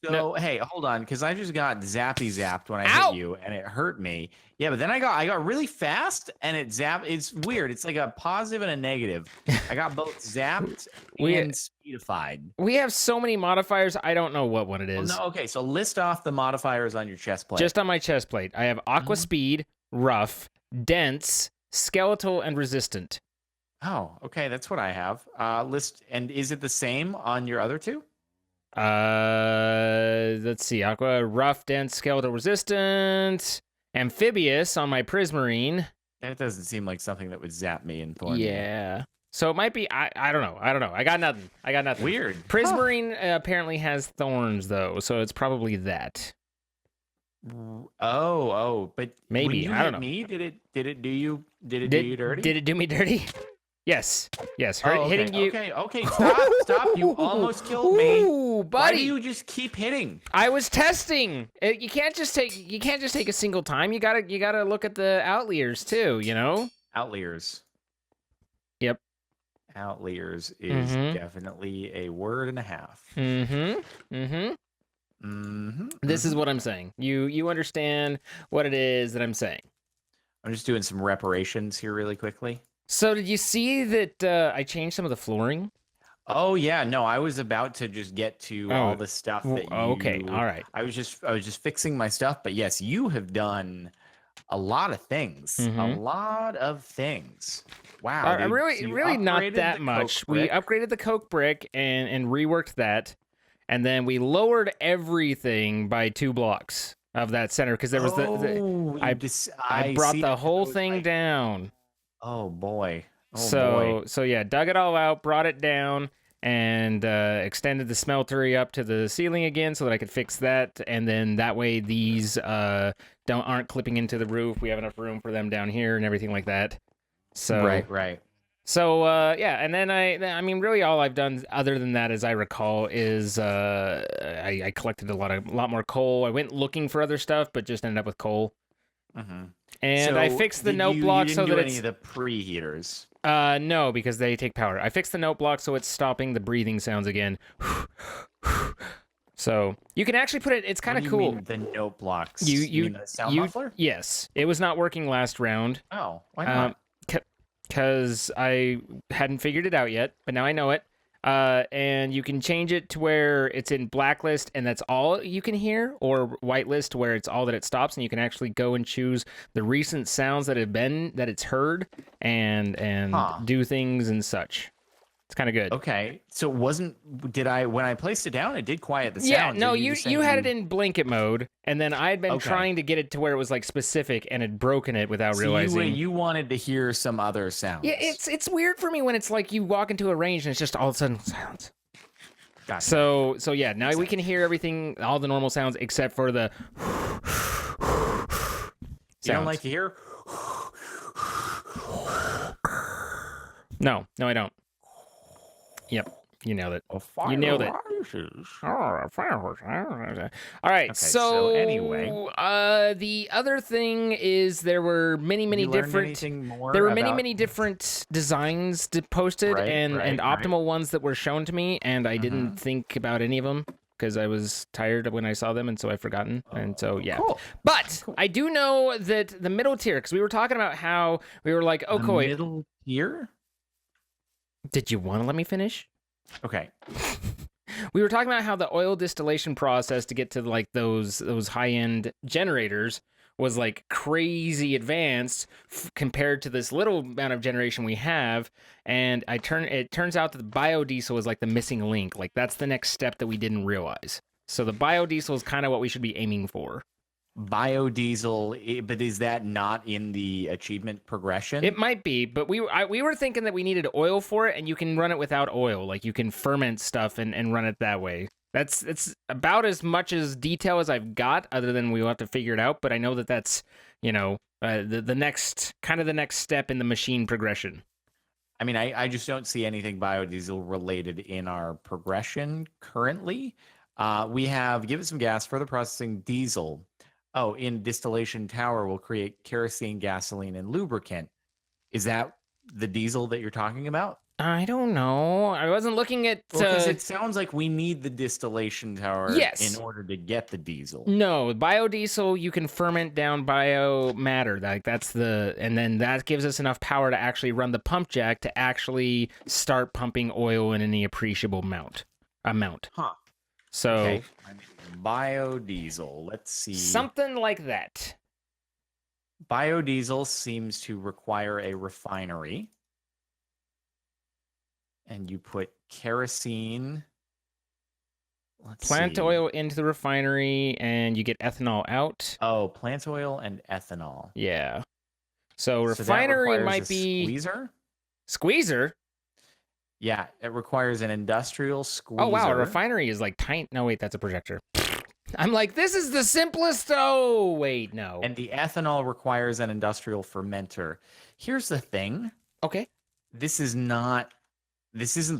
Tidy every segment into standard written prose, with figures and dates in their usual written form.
No. So hey, hold on, because I just got zapped when I hit Ow! you, and it hurt me. Yeah, but then I got really fast, and it zapped. It's weird. It's like a positive and a negative. I got both zapped We and speedified. we have so many modifiers. I don't know what one it Well, is. no, okay. So list off the modifiers on your chest plate. Just on my chest plate, I have aqua Mhm. speed, rough, dense, skeletal, and resistant. Oh, okay. That's what I have. List, and is it the same on your other two? Let's see. Aqua, rough, dense, skeletal, resistant, amphibious on my prismarine. That doesn't seem like something that would zap me and thorn me. Yeah. So it might be. I don't know. I got nothing. Weird. Prismarine apparently has thorns though, so it's probably that. Oh, but Maybe, when you I don't hit know. me, did it do you dirty? Did it do me dirty? Yes. Oh, okay, Hitting you. Okay, stop! You almost killed me. Ooh, buddy. Why do you just keep hitting? I was testing. You can't just take a single time. You gotta look at the outliers too. You know. Outliers. Yep. Outliers is definitely a word and a half. This is what I'm saying. You understand what it is that I'm saying. I'm just doing some reparations here really quickly. So did you see that I changed some of the flooring? Oh yeah, no, I was about to just get to all the stuff that you. Okay, all right. I was just fixing my stuff, but yes, you have done a lot of things. A lot of things. Wow, dude. Really not that much. We upgraded the coke brick and reworked that, and then we lowered everything by 2 blocks of that center because there was I brought the whole thing down. Oh boy. So yeah, dug it all out, brought it down, and extended the smeltery up to the ceiling again so that I could fix that, and then that way these aren't clipping into the roof. We have enough room for them down here and everything like that. So right. So yeah, and then I mean, really, all I've done other than that, as I recall, is I collected a lot more coal. I went looking for other stuff, but just ended up with coal. And I fixed the note block so that any of the preheaters. No, because they take power. I fixed the note block so it's stopping the breathing sounds again. So you can actually put it. It's kind of cool. Mean the note blocks. You mean the sound muffler? Yes, it was not working last round. Oh, why not? Because I hadn't figured it out yet, but now I know it. And you can change it to where it's in blacklist and that's all you can hear, or whitelist where it's all that it stops, and you can actually go and choose the recent sounds that it's heard and do things and such. It's kind of good. Okay, so when I placed it down, it did quiet the sound. Yeah, no, you had it in blanket mode, and then I had been trying to get it to where it was like specific, and had broken it without realizing. You wanted to hear some other sounds. Yeah, it's weird for me when it's like you walk into a range and it's just all of a sudden silence. Gotcha. So yeah, now we can hear everything, all the normal sounds except for the sounds. You don't like to hear? No, I don't. Yep, you nailed it. You nailed it. All right, so anyway, the other thing is there were many different designs posted and optimal ones that were shown to me, and I didn't think about any of them because I was tired when I saw them, and so I've forgotten. And so yeah, cool. But I do know that the middle tier, because we were talking about how we were like, the middle tier. Did you want to let me finish? Okay. We were talking about how the oil distillation process to get to like those high-end generators was like crazy advanced compared to this little amount of generation we have, and it turns out that the biodiesel is like the missing link. Like that's the next step that we didn't realize. So the biodiesel is kind of what we should be aiming for. Biodiesel, but is that not in the achievement progression? It might be, but we were thinking that we needed oil for it, and you can run it without oil. Like you can ferment stuff and run it that way. It's about as much as detail as I've got, other than we'll have to figure it out. But I know that that's the next step in the machine progression. I mean, I just don't see anything biodiesel related in our progression currently. We have give it some gas, further processing diesel. Oh, in distillation tower will create kerosene, gasoline, and lubricant. Is that the diesel that you're talking about? I don't know. I wasn't looking at. Well, because it sounds like we need the distillation tower in Yes. order to get the diesel. No, biodiesel, you can ferment down biomatter. Like that's and then that gives us enough power to actually run the pump jack to actually start pumping oil in any appreciable amount. Huh. So Okay. Biodiesel. Let's see. something like that. Biodiesel seems to require a refinery. And you put kerosene. Let's Plant see. oil into the refinery and you get ethanol out. Oh, plant oil and ethanol. Yeah. So that refinery requires might a be squeezer. Squeezer. Yeah, it requires an industrial squeezer. Oh wow, a refinery is like tiny. No wait, that's a projector. I'm like, this is the simplest. Oh wait, no. And the ethanol requires an industrial fermenter. Here's the thing. Okay. This isn't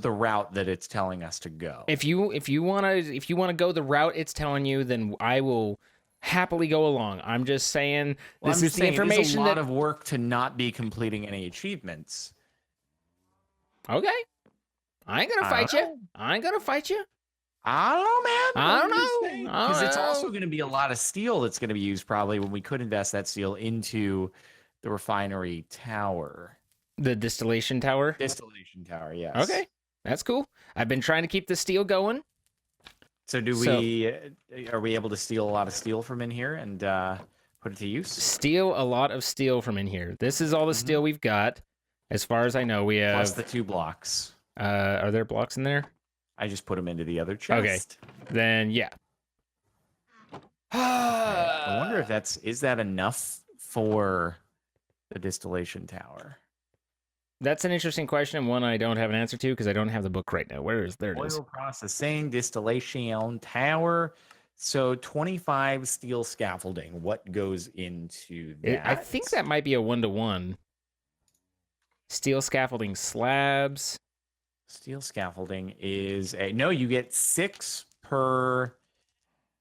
the route that it's telling us to go. If you wanna go the route it's telling you, then I will happily go along. I'm just saying this is the information. It is a lot of work to not be completing any achievements. Okay. I ain't gonna fight you. I ain't gonna fight you. I don't know, man. I don't know. Because it's also going to be a lot of steel that's going to be used probably when we could invest that steel into the refinery tower. The distillation tower? Distillation tower, yes. Okay. That's cool. I've been trying to keep the steel going. So are we able to steal a lot of steel from in here and put it to use? Steal a lot of steel from in here. This is all the steel we've got. As far as I know, we have... Plus the 2 blocks. Are there blocks in there? I just put them into the other chest. Okay. Then, yeah. I wonder if is that enough for the distillation tower? That's an interesting question, and one I don't have an answer to because I don't have the book right now. There it is. Oil processing, distillation tower. So 25 steel scaffolding. What goes into that? I think that might be a 1-to-1. Steel scaffolding slabs. Steel scaffolding is no, you get 6 per.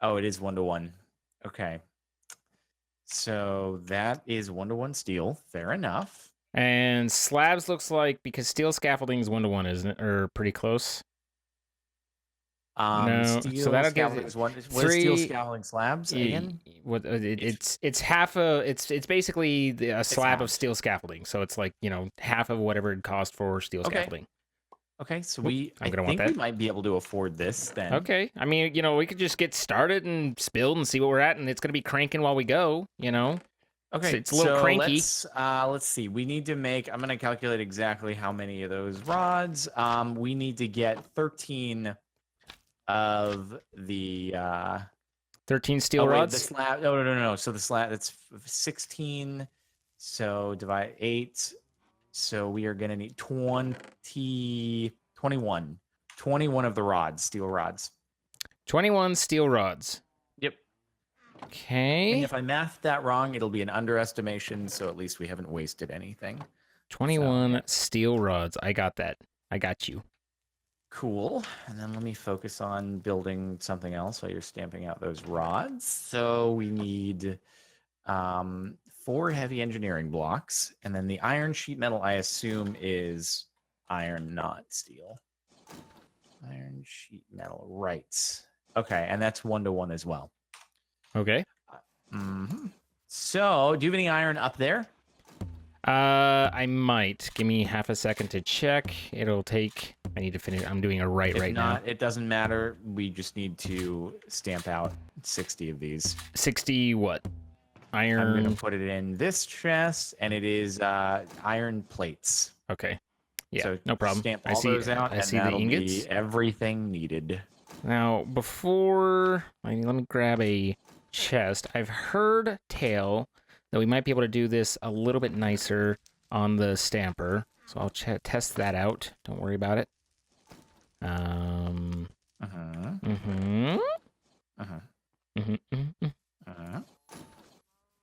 Oh, it is 1-to-1. Okay. So that is 1-to-1 steel. Fair enough. And slabs looks like, because steel scaffolding is 1-to-1, isn't it? Or pretty close. No, so that'll give it what is steel scaffolding slabs again? It's half it's basically a slab of steel scaffolding. So it's like, half of whatever it cost for steel scaffolding. Okay, so we might be able to afford this then. Okay. I mean, we could just get started and build and see what we're at, and it's going to be cranking while we go, Okay, it's a little cranky. Let's see. We need to make. I'm going to calculate exactly how many of those rods. We need to get 13 of the 13 steel rods. The slab. No. So the slab, that's 16. So divide 8. So we are going to need 21 of the rods, steel rods. 21 steel rods. Yep. Okay. And if I mathed that wrong, it'll be an underestimation, so at least we haven't wasted anything. 21 steel rods. I got that. I got you. Cool. And then let me focus on building something else while you're stamping out those rods. So we need 4 heavy engineering blocks, and then the iron sheet metal, I assume, is iron, not steel. Iron sheet metal, right. Okay, and that's 1-to-1 as well. Okay. So, do you have any iron up there? I might. Give me half a second to check. It'll take... I need to finish. I'm doing a right now. It doesn't matter. We just need to stamp out 60 of these. 60 what? Iron. I'm going to put it in this chest, and it is iron plates. Okay. Yeah, so no problem. Stamp all those out, I see that'll the ingots. be everything needed. Now, before... let me grab a chest. I've heard tale that we might be able to do this a little bit nicer on the stamper. So I'll test that out. Don't worry about it.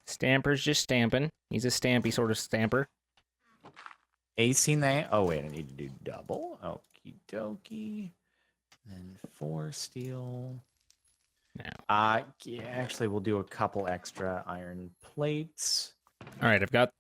Stamper's just stamping. He's a stampy sort of stamper. 18 there. Oh, wait, I need to do double. Okie dokie. Then 4 steel. Now. Yeah, actually, we'll do a couple extra iron plates. All right, I've got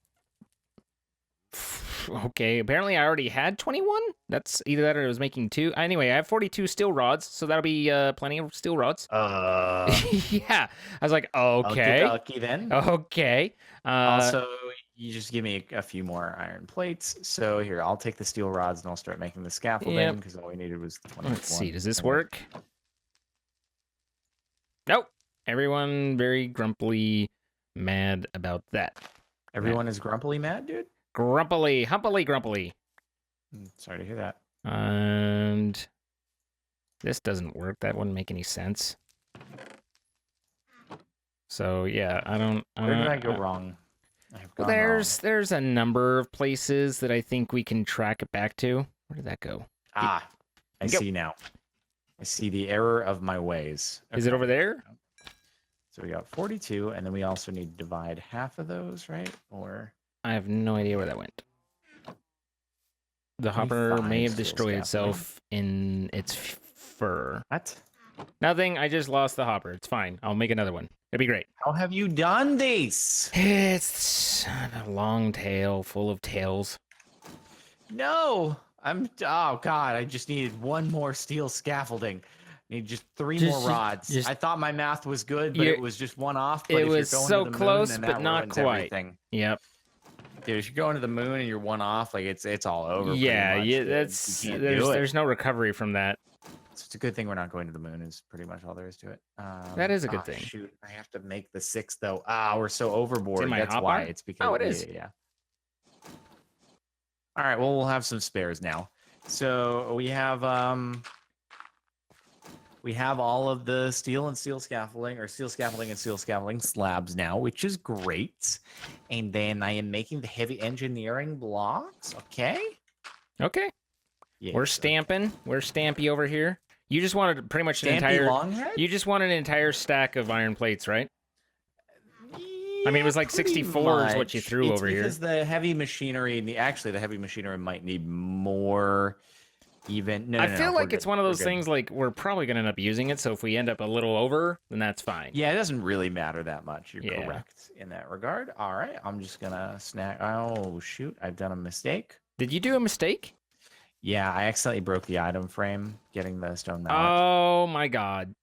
Okay, apparently I already had 21. That's either that or I was making 2. Anyway, I have 42 steel rods, so that'll be plenty of steel rods. Yeah. I was like, Okie okay. dokie then. Okay. Also, you just give me a few more iron plates. So here, I'll take the steel rods and I'll start making the scaffolding because all we needed was 21. Let's see. Does this work? Nope. Everyone very grumpily mad about that. Everyone is grumpily mad, dude? Grumpily, humpily, grumpily. Sorry to hear that. And this doesn't work. That wouldn't make any sense. So yeah, I don't. Where did I go wrong? Well, there's a number of places that I think we can track it back to. Where did that go? I see now. I see the error of my ways. Okay. Is it over there? So we got 42, and then we also need to divide half of those, right? Or I have no idea where that went. The hopper may have destroyed itself in its fur. What? Nothing. I just lost the hopper. It's fine. I'll make another one. It'd be great. How have you done this? It's a long tail full of tails. No. Oh, God. I just needed one more steel scaffolding. Need just 3 more rods. I thought my math was good, but it was just one off. But it was so close, but not quite. Everything. Yep. Dude, if you're going to the moon and you're one off, like it's all over. Yeah, there's no recovery from that. So it's a good thing we're not going to the moon. Is pretty much all there is to it. That is a good thing. Shoot, I have to make the 6th though. We're so overboard. That's why. It's because it is. Yeah. All right. Well, we'll have some spares now. So we have all of the steel and steel scaffolding, or steel scaffolding and steel scaffolding slabs now, which is great. And then I am making the heavy engineering blocks. Okay. Okay. Yes. We're stamping. We're stampy over here. You just wanted pretty much an Stampy entire. Longhead? You just wanted an entire stack of iron plates, right? Yeah, I mean, it was like 64 is what you threw over here. Because the heavy machinery, the heavy machinery might need more. I feel like it's one of those things like we're probably going to end up using it. So if we end up a little over, then that's fine. Yeah, it doesn't really matter that much. You're correct in that regard. All right, I'm just going to snack. Oh, shoot. I've done a mistake. Did you do a mistake? Yeah, I accidentally broke the item frame getting the stone mallet. Oh, my God.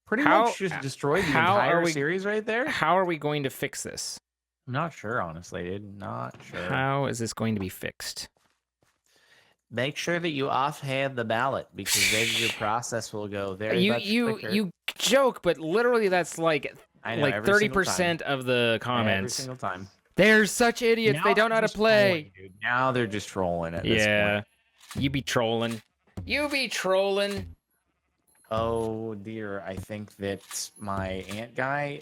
Pretty much just destroyed the entire series right there. How are we going to fix this? I'm not sure, honestly, dude. Not sure. How is this going to be fixed? Make sure that you offhand the mallet, because then your process will go very much quicker. You joke, but literally that's like 30% of the comments. Every single time. They're such idiots. They don't know how to play. Now they're just trolling at this point. You be trolling. You be trolling. Oh dear, I think that my ant guy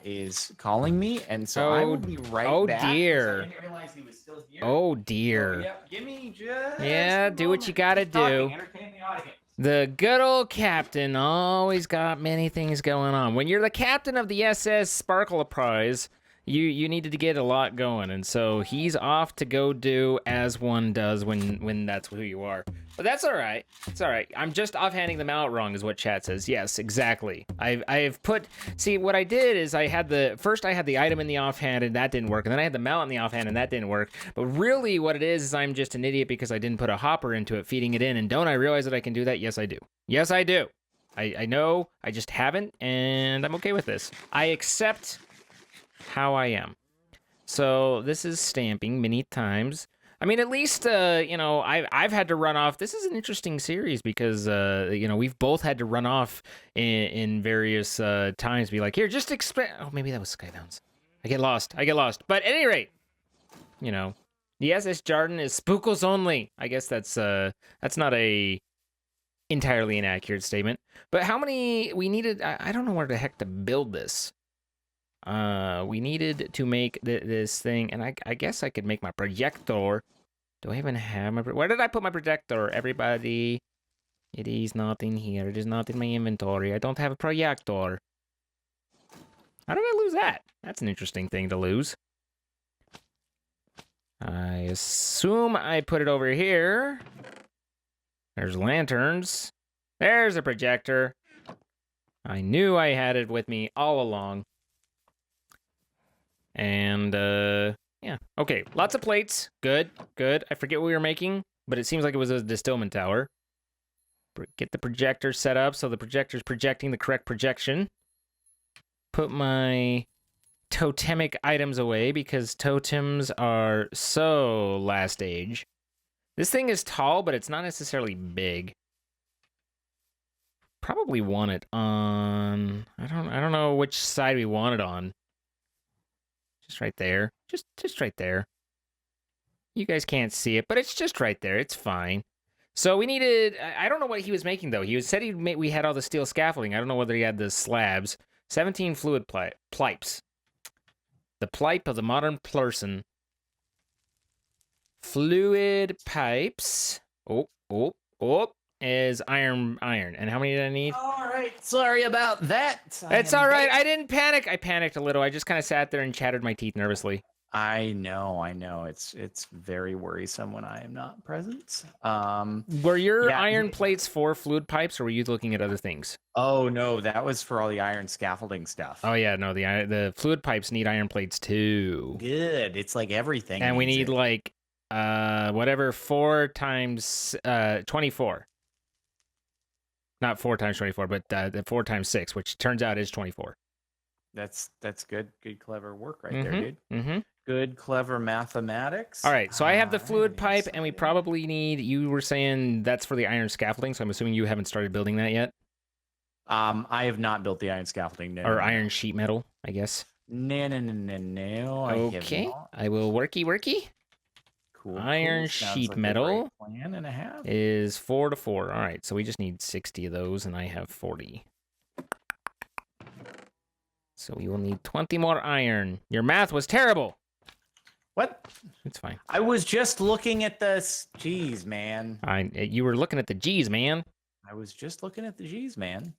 is calling me, and so I will be right back. Oh dear. I didn't realize he was still here. Oh dear. Yep, give me just do what you gotta do. Entertain the audience. The good old captain always got many things going on. When you're the captain of the SevTech, you needed to get a lot going, and so he's off to go do as one does when that's who you are. But that's all right. It's all right. I'm just offhanding them out wrong, is what chat says. Yes, exactly. I've put. See, what I did is I had the item in the offhand, and that didn't work, and then I had the mallet in the offhand, and that didn't work. But really, what it is I'm just an idiot because I didn't put a hopper into it, feeding it in. And don't I realize that I can do that? Yes, I do. Yes, I do. I know. I just haven't, and I'm okay with this. I accept how I am. So this is stamping many times. I mean, at least I've had to run off. This is an interesting series because we've both had to run off in various times. Be like, here, just expand. Oh, maybe that was Skybounds. I get lost. But at any rate, the SS Jarden is spookles only. I guess that's not a entirely inaccurate statement. But how many we needed? I don't know where the heck to build this. We needed to make this thing, and I guess I could make my projector. Do I even have my... Where did I put my projector, everybody? It is not in here. It is not in my inventory. I don't have a projector. How did I lose that? That's an interesting thing to lose. I assume I put it over here. There's lanterns. There's a projector. I knew I had it with me all along. And Yeah. Okay. Lots of plates. Good. Good. I forget what we were making, but it seems like it was a distillment tower. Get the projector set up so the projector's projecting the correct projection. Put my totemic items away because totems are so last age. This thing is tall, but it's not necessarily big. Probably want it on. I don't know which side we want it on. Just right there. Just right there. You guys can't see it, but it's just right there. It's fine. So we needed. I don't know what he was making though. He said we had all the steel scaffolding. I don't know whether he had the slabs. 17 fluid pipes. The plipe of the modern person. Fluid pipes. Oh, is iron. And how many did I need? All right. Sorry about that. It's all right. I didn't panic. I panicked a little. I just kind of sat there and chattered my teeth nervously. I know. It's very worrisome when I am not present. Were your iron plates for fluid pipes, or were you looking at other things? Oh no, that was for all the iron scaffolding stuff. Oh yeah, no, the fluid pipes need iron plates too. Good. It's like everything. And we need like whatever 4 times 24. Not 4 times 24, but the 4 times 6, which turns out is 24. That's good. Good, clever work right there, dude. Mm-hmm. Good, clever mathematics. All right, so I have the fluid pipe, and we probably need. You were saying that's for the iron scaffolding, so I'm assuming you haven't started building that yet. I have not built the iron scaffolding. No, or iron sheet metal, I guess. No. Okay, I will worky. Cool. Iron sheet metal plan and a half is 4 to 4. All right, so we just need 60 of those, and I have 40. So we will need 20 more iron. Your math was terrible. What? It's fine. I was just looking at this. Jeez, man. You were looking at the G's, man. I was just looking at the G's, man.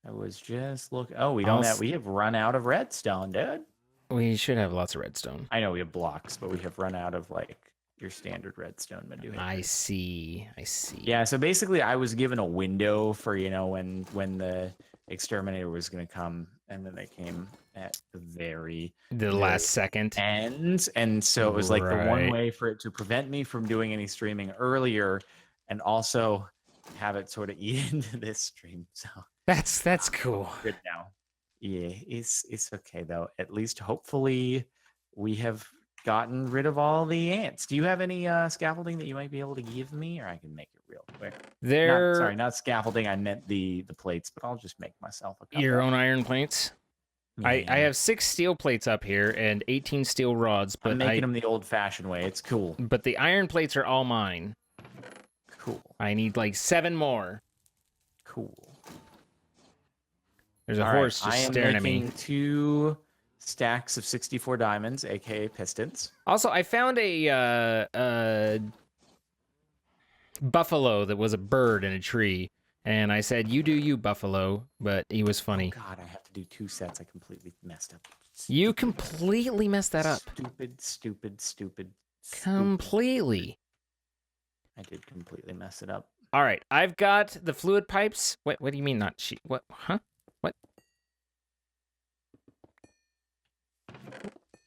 I was just looking. Oh, we have run out of redstone, dude. We should have lots of redstone. I know we have blocks, but we have run out of like your standard redstone. I see. Yeah, so basically I was given a window for, when the exterminator was going to come, and then they came at the last second end. And so it was like the one way for it to prevent me from doing any streaming earlier and also have it sort of eat into this stream. So that's cool. Good now. Yeah, it's okay though. At least hopefully we have gotten rid of all the ants. Do you have any scaffolding that you might be able to give me, or I can make it real quick? Not scaffolding. I meant the plates, but I'll just make myself a couple. Your own iron plates. Yeah. I have 6 steel plates up here and 18 steel rods, but I'm making them the old-fashioned way. It's cool. But the iron plates are all mine. Cool. I need like 7 more. Cool. There's a horse just staring at me. I am making 2 stacks of 64 diamonds, aka pistons. Also, I found a buffalo that was a bird in a tree, and I said, "You do you, buffalo," but he was funny. Oh God, I have to do 2 sets. I completely messed up. You completely messed that up. Stupid. Completely. I did completely mess it up. All right, I've got the fluid pipes. What do you mean not sheet? What? Huh? What?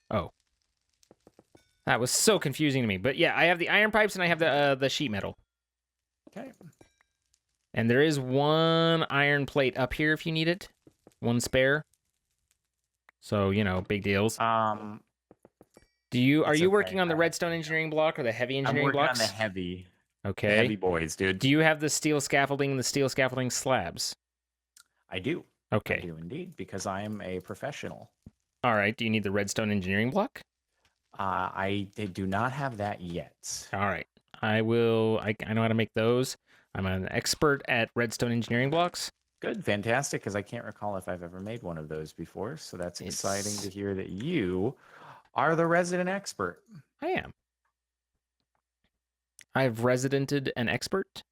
Oh. That was so confusing to me. But yeah, I have the iron pipes and I have the sheet metal. Okay. And there is 1 iron plate up here if you need it. 1 spare. So, big deals. Are you working on the redstone engineering block or the heavy engineering blocks? I'm working on the heavy. Okay. The heavy boys, dude. Do you have the steel scaffolding and the steel scaffolding slabs? I do. Okay. I do indeed, because I am a professional. All right. Do you need the redstone engineering block? I do not have that yet. All right. I know how to make those. I'm an expert at redstone engineering blocks. Good. Fantastic, because I can't recall if I've ever made one of those before. So that's exciting to hear that you are the resident expert. I am. I've residented an expert.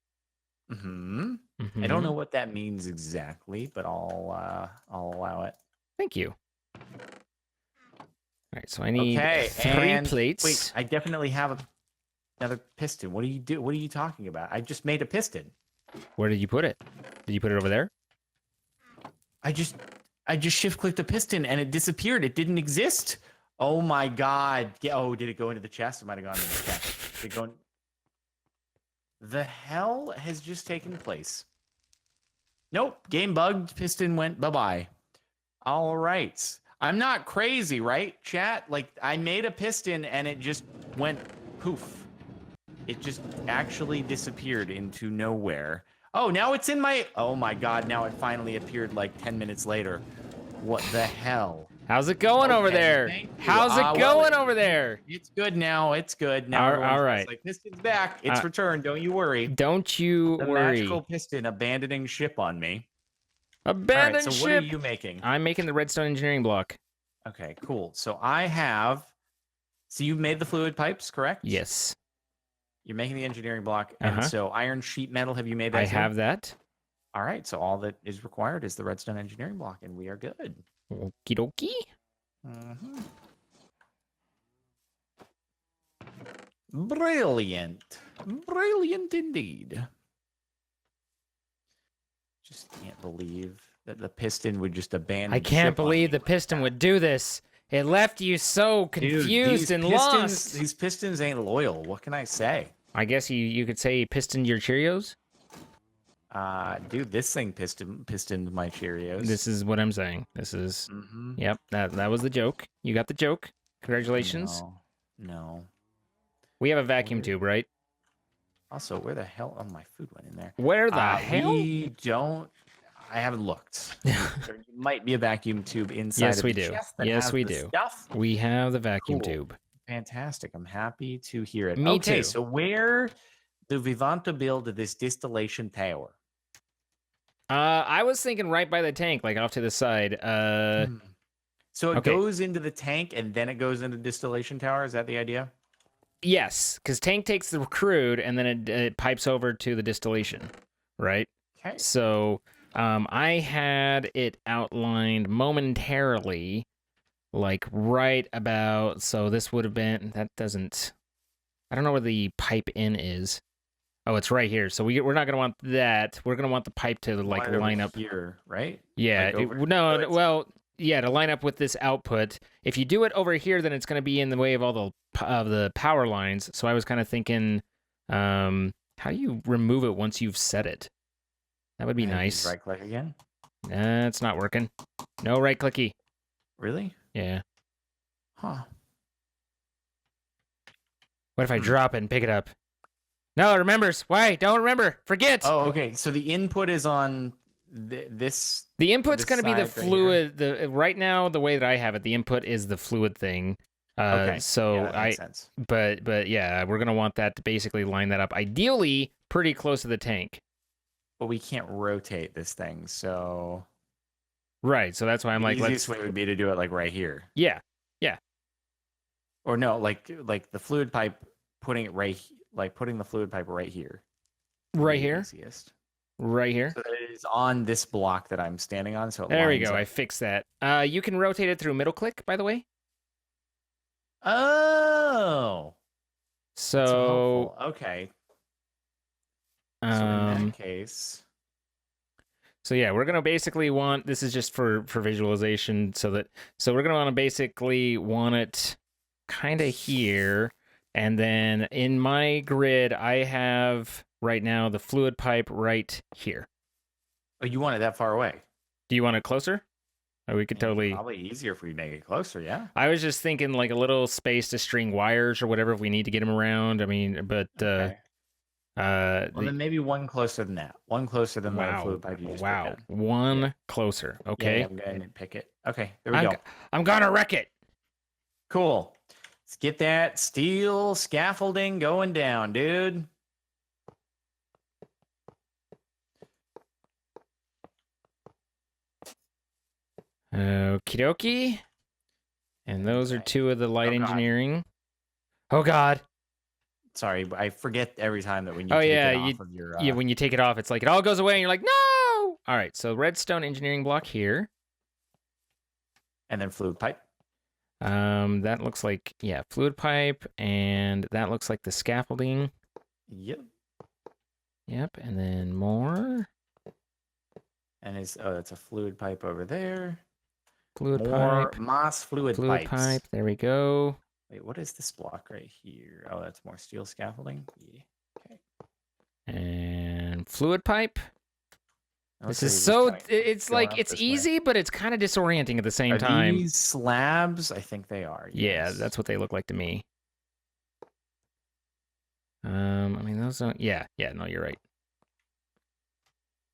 Mm-hmm. I don't know what that means exactly, but I'll allow it. Thank you. All right, so I need 3 plates. Wait, I definitely have another piston. What do you do? What are you talking about? I just made a piston. Where did you put it? Did you put it over there? I I just shift-clicked the piston and it disappeared. It didn't exist. Oh my god. Oh, did it go into the chest? It might have gone into the chest. Did it go in... The hell has just taken place? Nope. Game bugged. Piston went bye-bye. All right. I'm not crazy, right, chat? Like, I made a piston and it just went poof. It just actually disappeared into nowhere. Oh, now it's in my... Oh my god, now it finally appeared like 10 minutes later. What the hell? How's it going over there? How's it going over there? It's good now. It's good now. All right. Like, piston's back. It's returned. Don't you worry. Don't you the worry. Magical piston abandoning ship on me. Abandoned so ship. What are you making? I'm making the redstone engineering block. Okay, cool. So I have... So you made the fluid pipes, correct? Yes. You're making the engineering block. And so iron sheet metal, have you made that? I have that. All right. So all that is required is the redstone engineering block, and we are good. Okie dokie. Mm-hmm. Brilliant. Brilliant indeed. Just can't believe that the piston would just abandon. I can't believe the piston would do this. It left you so confused and lost. These pistons ain't loyal. What can I say? I guess you could say pistoned your Cheerios. Dude, this thing pistoned my Cheerios. This is what I'm saying. This is. Yep. That was the joke. You got the joke. Congratulations. No. We have a vacuum tube, right? Also, where the hell? Oh, my food went in there. Where the hell? We don't. I haven't looked. There might be a vacuum tube inside. Yes, of we the do. chest that Yes, has we the do. Stuff. We have the vacuum Cool. tube. Fantastic. I'm happy to hear it. Me okay, too. so where do we want to build this distillation tower? I was thinking right by the tank, like off to the side. So it goes into the tank and then it goes into the distillation tower. Is that the idea? Yes, because tank takes the crude and then it pipes over to the distillation, right? Okay. So I had it outlined momentarily, like right about. So this would have been. That doesn't. I don't know where the pipe in is. Oh, it's right here. So we're not gonna want that. We're gonna want the pipe to like line up here, right? Yeah. Like to line up with this output. If you do it over here, then it's going to be in the way of all the power lines. So I was kind of thinking, how do you remove it once you've set it? That would be nice. Right click again. It's not working. No right clicky. Really? Yeah. Huh. What if I drop it and pick it up? No, it remembers. Why? Don't remember. Forget. Oh, okay. So the input is on this. The input's going to be the side right fluid. Right now, the way that I have it, the input is the fluid thing. Okay. So Yeah, that makes sense. but yeah, we're gonna want that to basically line that up. Ideally, pretty close to the tank. But we can't rotate this thing, so Right. So that's why I'm the like, easiest way would be to do it like right here. Yeah. Or no, like the fluid pipe, putting it putting the fluid pipe right here. Right here. Easiest. Right here. So that it is on this block that I'm standing on. So There we lines go. up. I fixed that. You can rotate it through middle click, by the way. Oh. So okay. So in that case. So yeah, we're gonna basically want, this is just for visualization, so we're gonna want to basically want it kind of here, and then in my grid I have right now the fluid pipe right here. Oh, you want it that far away? Do you want it closer? Oh, we could totally. Probably easier if we make it closer. Yeah. I was just thinking like a little space to string wires or whatever if we need to get them around. I mean, but Okay. Well, then maybe one closer than that. One closer than the fluid pipe you just put down. One closer. Okay. Yeah, I'm going to pick it. Okay, there we go. I'm gonna wreck it. Cool. Let's get that steel scaffolding going down, dude. Okie dokie. And those are two of the light Oh, God. engineering. Oh God. Sorry, but I forget every time that when you Oh take yeah, it off of your yeah. When you take it off, it's like it all goes away, and you're like, no. All right. So redstone engineering block here. and then fluid pipe. That looks like, yeah, fluid pipe, and that looks like the scaffolding. Yep. Yep, and then more. And it's that's a fluid pipe over there. Fluid More pipe. moss fluid Fluid pipes. pipe. There we go. Wait, what is this block right here? Oh, that's more steel scaffolding. Yeah. Okay. And fluid pipe. This is Looks like so. you're just kinda It's going like up it's this way. easy, but it's kind of disorienting at the same Are time. these slabs? I think they are. Yeah, Yes. that's what they look like to me. I mean, those don't. Yeah, no, you're right.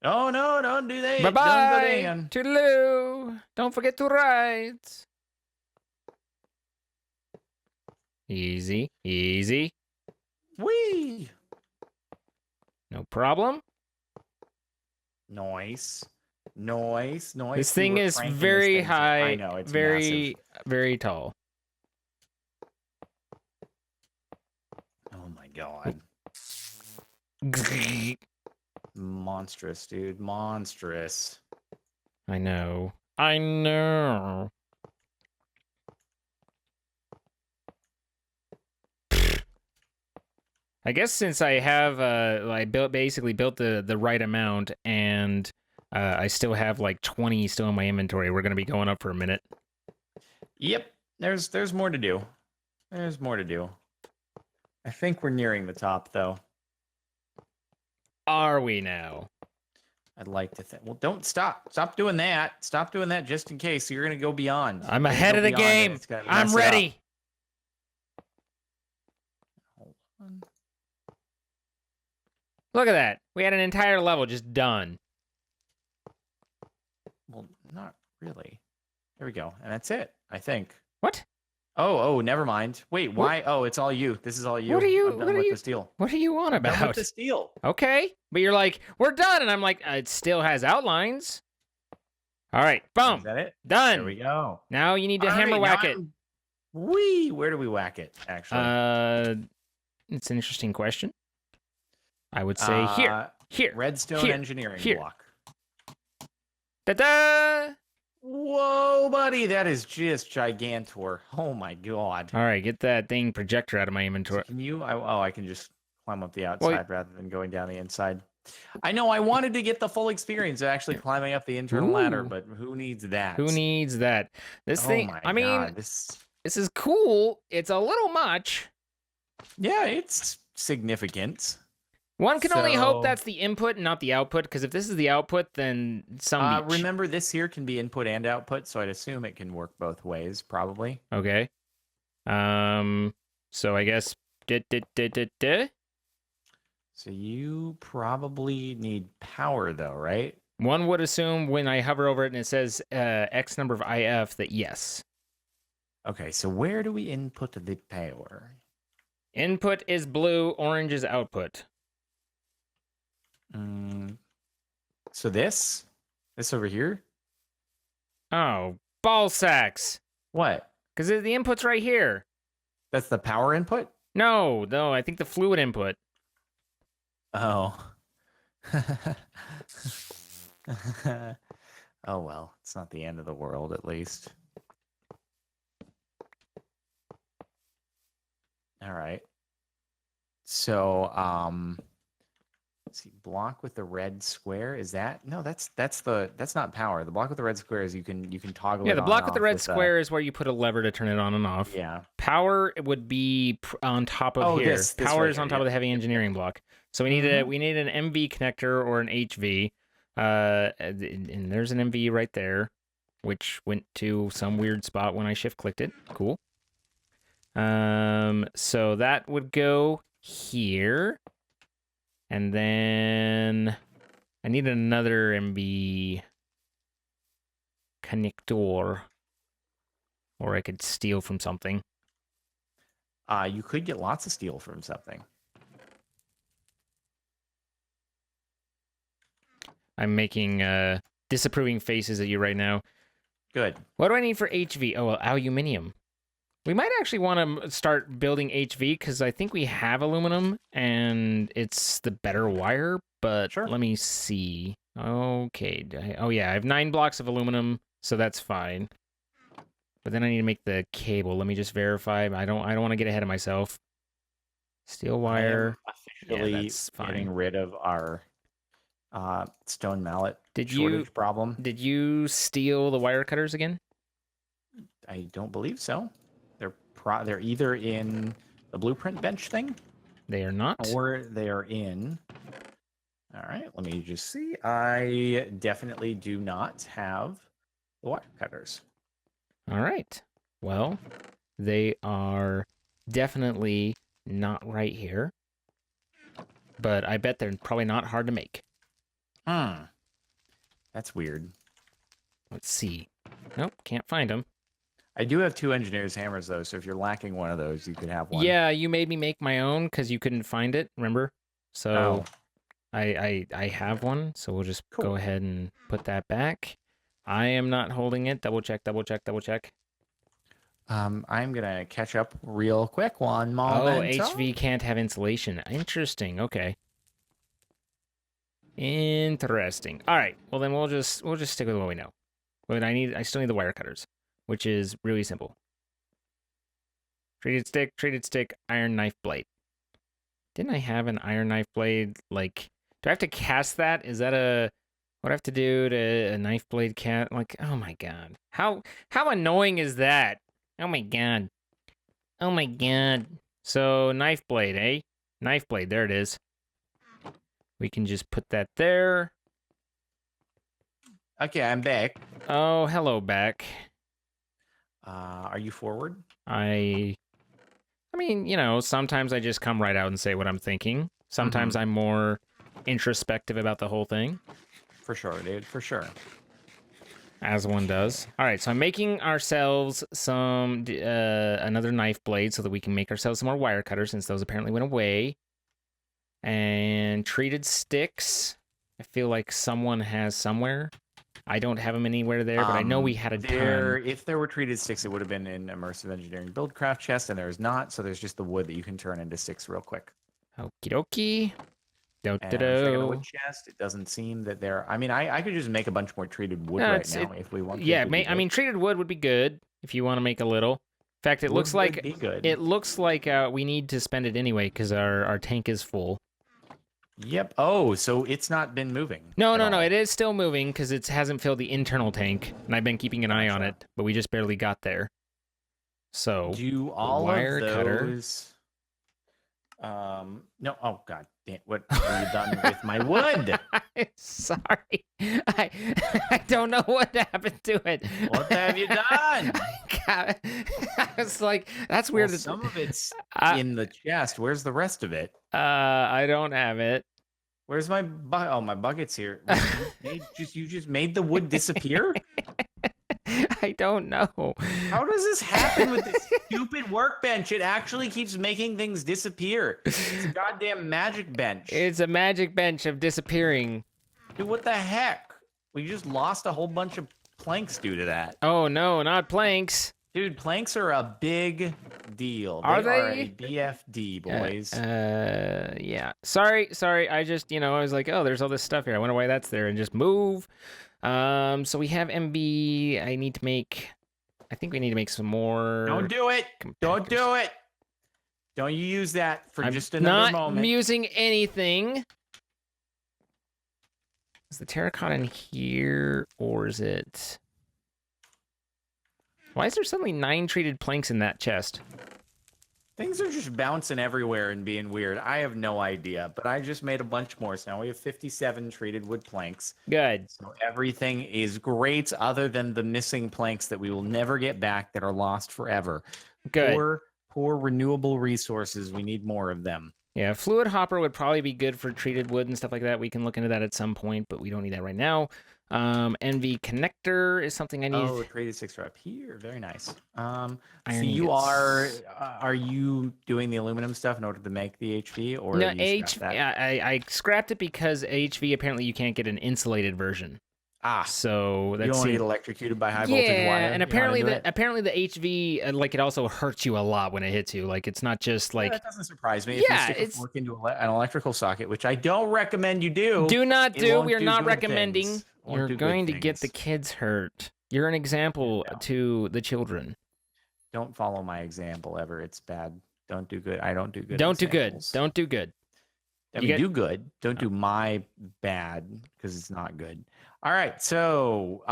Oh no! Don't do that. Bye Don't go bye. down. Toodaloo. Don't forget to write. Easy, easy. Whee! No problem. Noise. Noise. Noise. This See, thing we're is cranking this very thing, so- high. I know it's very, massive. very tall. Oh my god. Monstrous, dude. Monstrous. I know. I know. I guess since I have basically built the right amount, and I still have like 20 still in my inventory, we're gonna be going up for a minute. Yep. There's more to do. There's more to do. I think we're nearing the top though. Are we now? I'd like to think. Well, don't stop. Stop doing that. Stop doing that just in case. You're gonna go beyond. I'm You're gonna ahead go of the beyond and game. it's gonna I'm mess it up. ready. Hold on. Look at that. We had an entire level just done. Well, not really. There we go. And that's it, I think. What? Oh, never mind. Wait, What? why? Oh, it's all you. This is all you. What are you- I'm done what are with you- the steel. What are you on I'm done about? with the steel. Okay, but you're like, we're done, and I'm like, it still has outlines. All right, boom, Is that it? done. There we go. Now you need to All hammer right, whack now it. Wee! Where do we whack it, actually? It's an interesting question. I would say here. Redstone here, engineering here. block. Ta-da! Whoa, buddy, that is just gigantor. Oh my god. All right, get that dang projector out of my So inventory. can you? I can just climb up the outside rather than going down the inside. I know I wanted to get the full experience of actually climbing up the internal ladder, Ooh. but who needs that? Who needs that? This Oh thing, my I mean, god, this. this is cool. It's a little much. Yeah, it's significant. One can only hope So- that's the input and not the output, because if this is the output, then some beach. Remember, this here can be input and output, so I'd assume it can work both ways, probably. Okay. So I guess So you probably need power, though, right? one would assume when I hover over it and it says X number of IF that yes. Okay, so where do we input the power? Input is blue, orange is output. So this over here? Oh, ball sacks. What? Because the input's right here. That's the power input? No, I think the fluid input. Oh. Oh well, it's not the end of the world, at least. All right. So, let's see, block with the red square, is that? No, that's not power. The block with the red square is you can toggle Yeah, it the on block and with the off red square is where you put a lever to turn it on and off. Yeah. Power would be on top of Oh, here. this Power right is on here, top yeah. of the heavy engineering block. So we need an MV connector or an HV. And there's an MV right there, which went to some weird spot when I shift clicked it. Cool. So that would go here. And then I need another MV connector. Or I could steal from something. You could get lots of steel from something. I'm making disapproving faces at you right now. Good. What do I need for HV? Oh, well, aluminium. We might actually want to start building HV because I think we have aluminum and it's the better wire, but Sure. let me see. Okay. Oh, yeah, I have 9 blocks of aluminum, so that's fine. But then I need to make the cable. Let me just verify. I don't want to get ahead of myself. Steel wire. Officially that's fine. getting rid of our stone mallet Did shortage you problem. Did you steal the wire cutters again? I don't believe so. They're either in the blueprint bench thing, They are not. or they are in. All right, let me just see. I definitely do not have the wire cutters. All right. Well, they are definitely not right here, but I bet they're probably not hard to make. That's weird. Let's see. Nope, can't find them. I do have 2 engineer's hammers though, so if you're lacking one of those, you could have one. Yeah, you made me make my own because you couldn't find it. Remember? So Oh, I have one. So we'll just cool. go ahead and put that back. I am not holding it. Double check. Double check. Double check. I'm gonna catch up real quick. One Oh, moment. HV can't have insulation. Interesting. Okay. Interesting. All right. Well, then we'll just stick with what we know. But I still need the wire cutters, which is really simple. Treated stick, iron knife blade. Didn't I have an iron knife blade? Like, do I have to cast that? Is that a what do I have to do to a knife blade cat? Like, oh my god, how annoying is that? Oh my god, oh my god. So knife blade, eh? Knife blade. There it is. We can just put that there. Okay, I'm back. Oh, hello, back. Are you forward? I mean, you know, sometimes I just come right out and say what I'm thinking. Sometimes I'm more introspective about the whole thing. For sure, dude. For sure. As one does. All right, so I'm making ourselves some another knife blade so that we can make ourselves some more wire cutters since those apparently went away. And treated sticks. I feel like someone has somewhere. I don't have them anywhere there, but I know we had a ton. If there were treated sticks, it would have been in immersive engineering buildcraft chest, and there's not. So there's just the wood that you can turn into sticks real quick. Okie dokie. And I'm checking the wood chest. It doesn't seem that there. I mean, I could just make a bunch more treated wood right now if we want. Yeah, I mean, treated wood would be good if you want to make a little. In fact, it looks like we need to spend it anyway because our tank is full. Yep. Oh, so it's not been moving. No. It is still moving because it hasn't filled the internal tank, and I've been keeping an eye on it, but we just barely got there. So do all wire of those? No. Oh God. Damn, what have you done with my wood? Sorry, I don't know what happened to it. What have you done? I was like, that's weird. Well, some of it's in the chest. Where's the rest of it? I don't have it. Where's my bucket? Oh, my bucket's here. You just made the wood disappear? I don't know. How does this happen with this stupid workbench? It actually keeps making things disappear. It's a goddamn magic bench. It's a magic bench of disappearing. Dude, what the heck? We just lost a whole bunch of planks due to that. Oh no, not planks. Dude, planks are a big deal. Are they? Are a BFD, boys. Yeah. Sorry. I just, I was like, oh, there's all this stuff here. I wonder why that's there, and just move. So we have MB. I think we need to make some more. Don't do it. Compactors. Don't do it. Don't you use that for just another moment. I'm not using anything. Is the terracotta in here, or is it? Why is there suddenly 9 treated planks in that chest? Things are just bouncing everywhere and being weird. I have no idea, but I just made a bunch more. So now we have 57 treated wood planks. Good. So everything is great other than the missing planks that we will never get back that are lost forever. Good. Poor renewable resources. We need more of them. Yeah, fluid hopper would probably be good for treated wood and stuff like that. We can look into that at some point, but we don't need that right now. NV connector is something I need. Oh, treated sticks are up here. Very nice. So Iron you are you doing the aluminum stuff in order to make the HV, or no? I scrapped it because HV apparently you can't get an insulated version. So that's you don't want to get electrocuted by high voltage wire. Yeah, and apparently the HV like it also hurts you a lot when it hits you. Like it's not just like that doesn't surprise me. Yeah, if you stick a fork into an electrical socket, which I don't recommend you do. Do not do. We are not recommending. Things. You're going to get the kids hurt. You're an example to the children. Don't follow my example ever. It's bad. Don't do good. I don't do good. Don't do good. Don't do good. I mean, do good. Don't do my bad because it's not good. All right. So,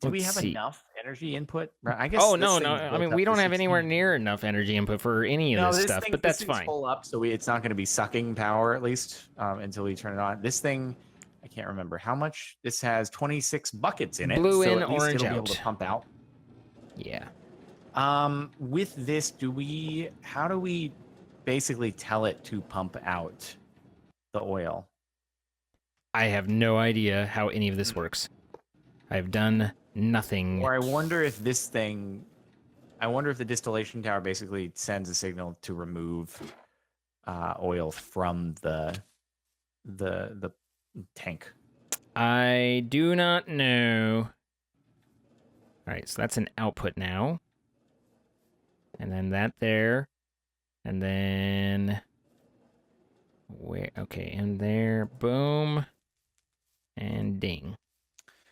do we have enough energy input? Right, I guess Oh this no, no. thing's I built mean, up we to don't have anywhere 16. near enough energy input for any of No, this stuff, but this that's thing's fine. full up, so it's not going to be sucking power at least until we turn it on. This thing, I can't remember how much. This has 26 buckets in it, Blue so in, at least orange it'll be able out. to pump out. Yeah. With this, how do we basically tell it to pump out the oil? I have no idea how any of this works. I've done nothing. Or I wonder if the distillation tower basically sends a signal to remove oil from the tank. I do not know. All right, so that's an output now. And then that there. And then where? Okay, and there. Boom. And ding.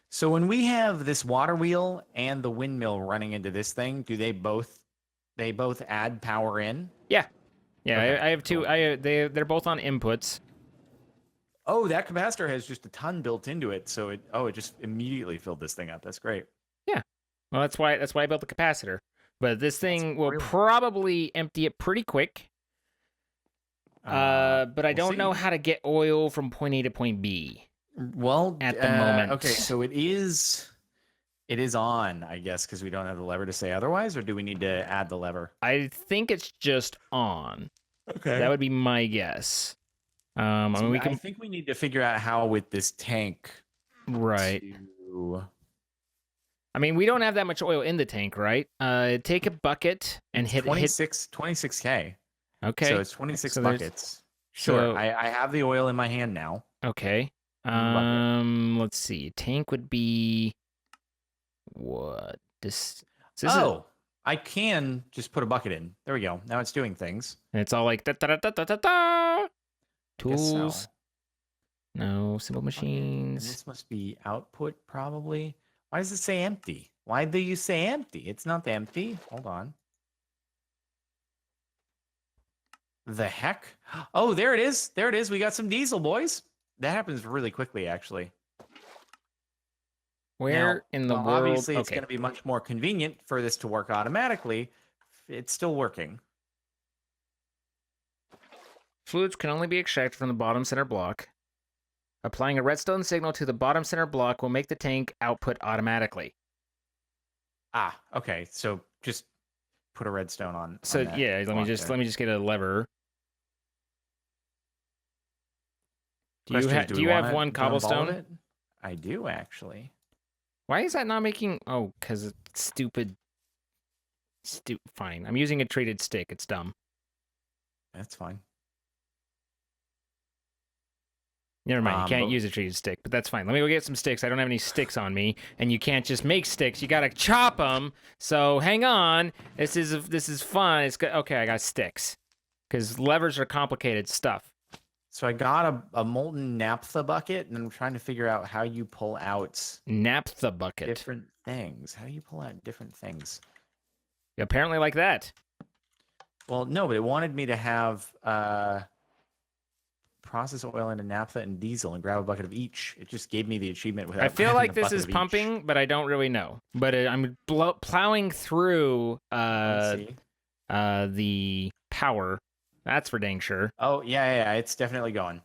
So when we have this water wheel and the windmill running into this thing, do they both add power in? Yeah. Yeah, Okay, I have two. cool. They're both on inputs. Oh, that capacitor has just a ton built into it, so it just immediately filled this thing up. That's great. Yeah. Well, that's why I built the capacitor. But this thing will brilliant. probably empty it pretty quick. But I don't know how to get oil from point A to point B. Well, at the moment. Okay, so it is on, I guess, because we don't have the lever to say otherwise, or do we need to add the lever? I think it's just on. Okay. That would be my guess. I mean, I think we need to figure out how with this tank. Right. I mean, we don't have that much oil in the tank, right? Take a bucket and hit 26K. Okay. So it's 26 so buckets. Sure. I have the oil in my hand now. Okay. Let's see. Tank would be what? I can just put a bucket in. There we go. Now it's doing things. And it's all like da da da da da da. Tools. So. No, simple machines. And this must be output, probably. Why does it say empty? Why do you say empty? It's not empty. Hold on. The heck? Oh, there it is. There it is. We got some diesel, boys. That happens really quickly, actually. Where in the world? Obviously, it's going to be much more convenient for this to work automatically. It's still working. Fluids can only be extracted from the bottom center block. Applying a redstone signal to the bottom center block will make the tank output automatically. Ah, okay. So just put a redstone on. So yeah, let me just get a lever. Do you have one cobblestone? I do, actually. Why is that not making? Oh, because it's stupid. Fine. I'm using a treated stick. It's dumb. That's fine. Never mind. You can't use a treated stick, but that's fine. Let me go get some sticks. I don't have any sticks on me, and you can't just make sticks. You gotta chop them. So hang on. This is fun. It's good. Okay, I got sticks, because levers are complicated stuff. So I got a molten naphtha bucket, and I'm trying to figure out how you pull out naphtha bucket. Different things. How do you pull out different things? Apparently like that. Well, no, but it wanted me to have process oil into naphtha and diesel and grab a bucket of each. It just gave me the achievement without. I feel like this is pumping, but I don't really know. But I'm plowing through the power. That's for dang sure. Oh yeah, it's definitely going.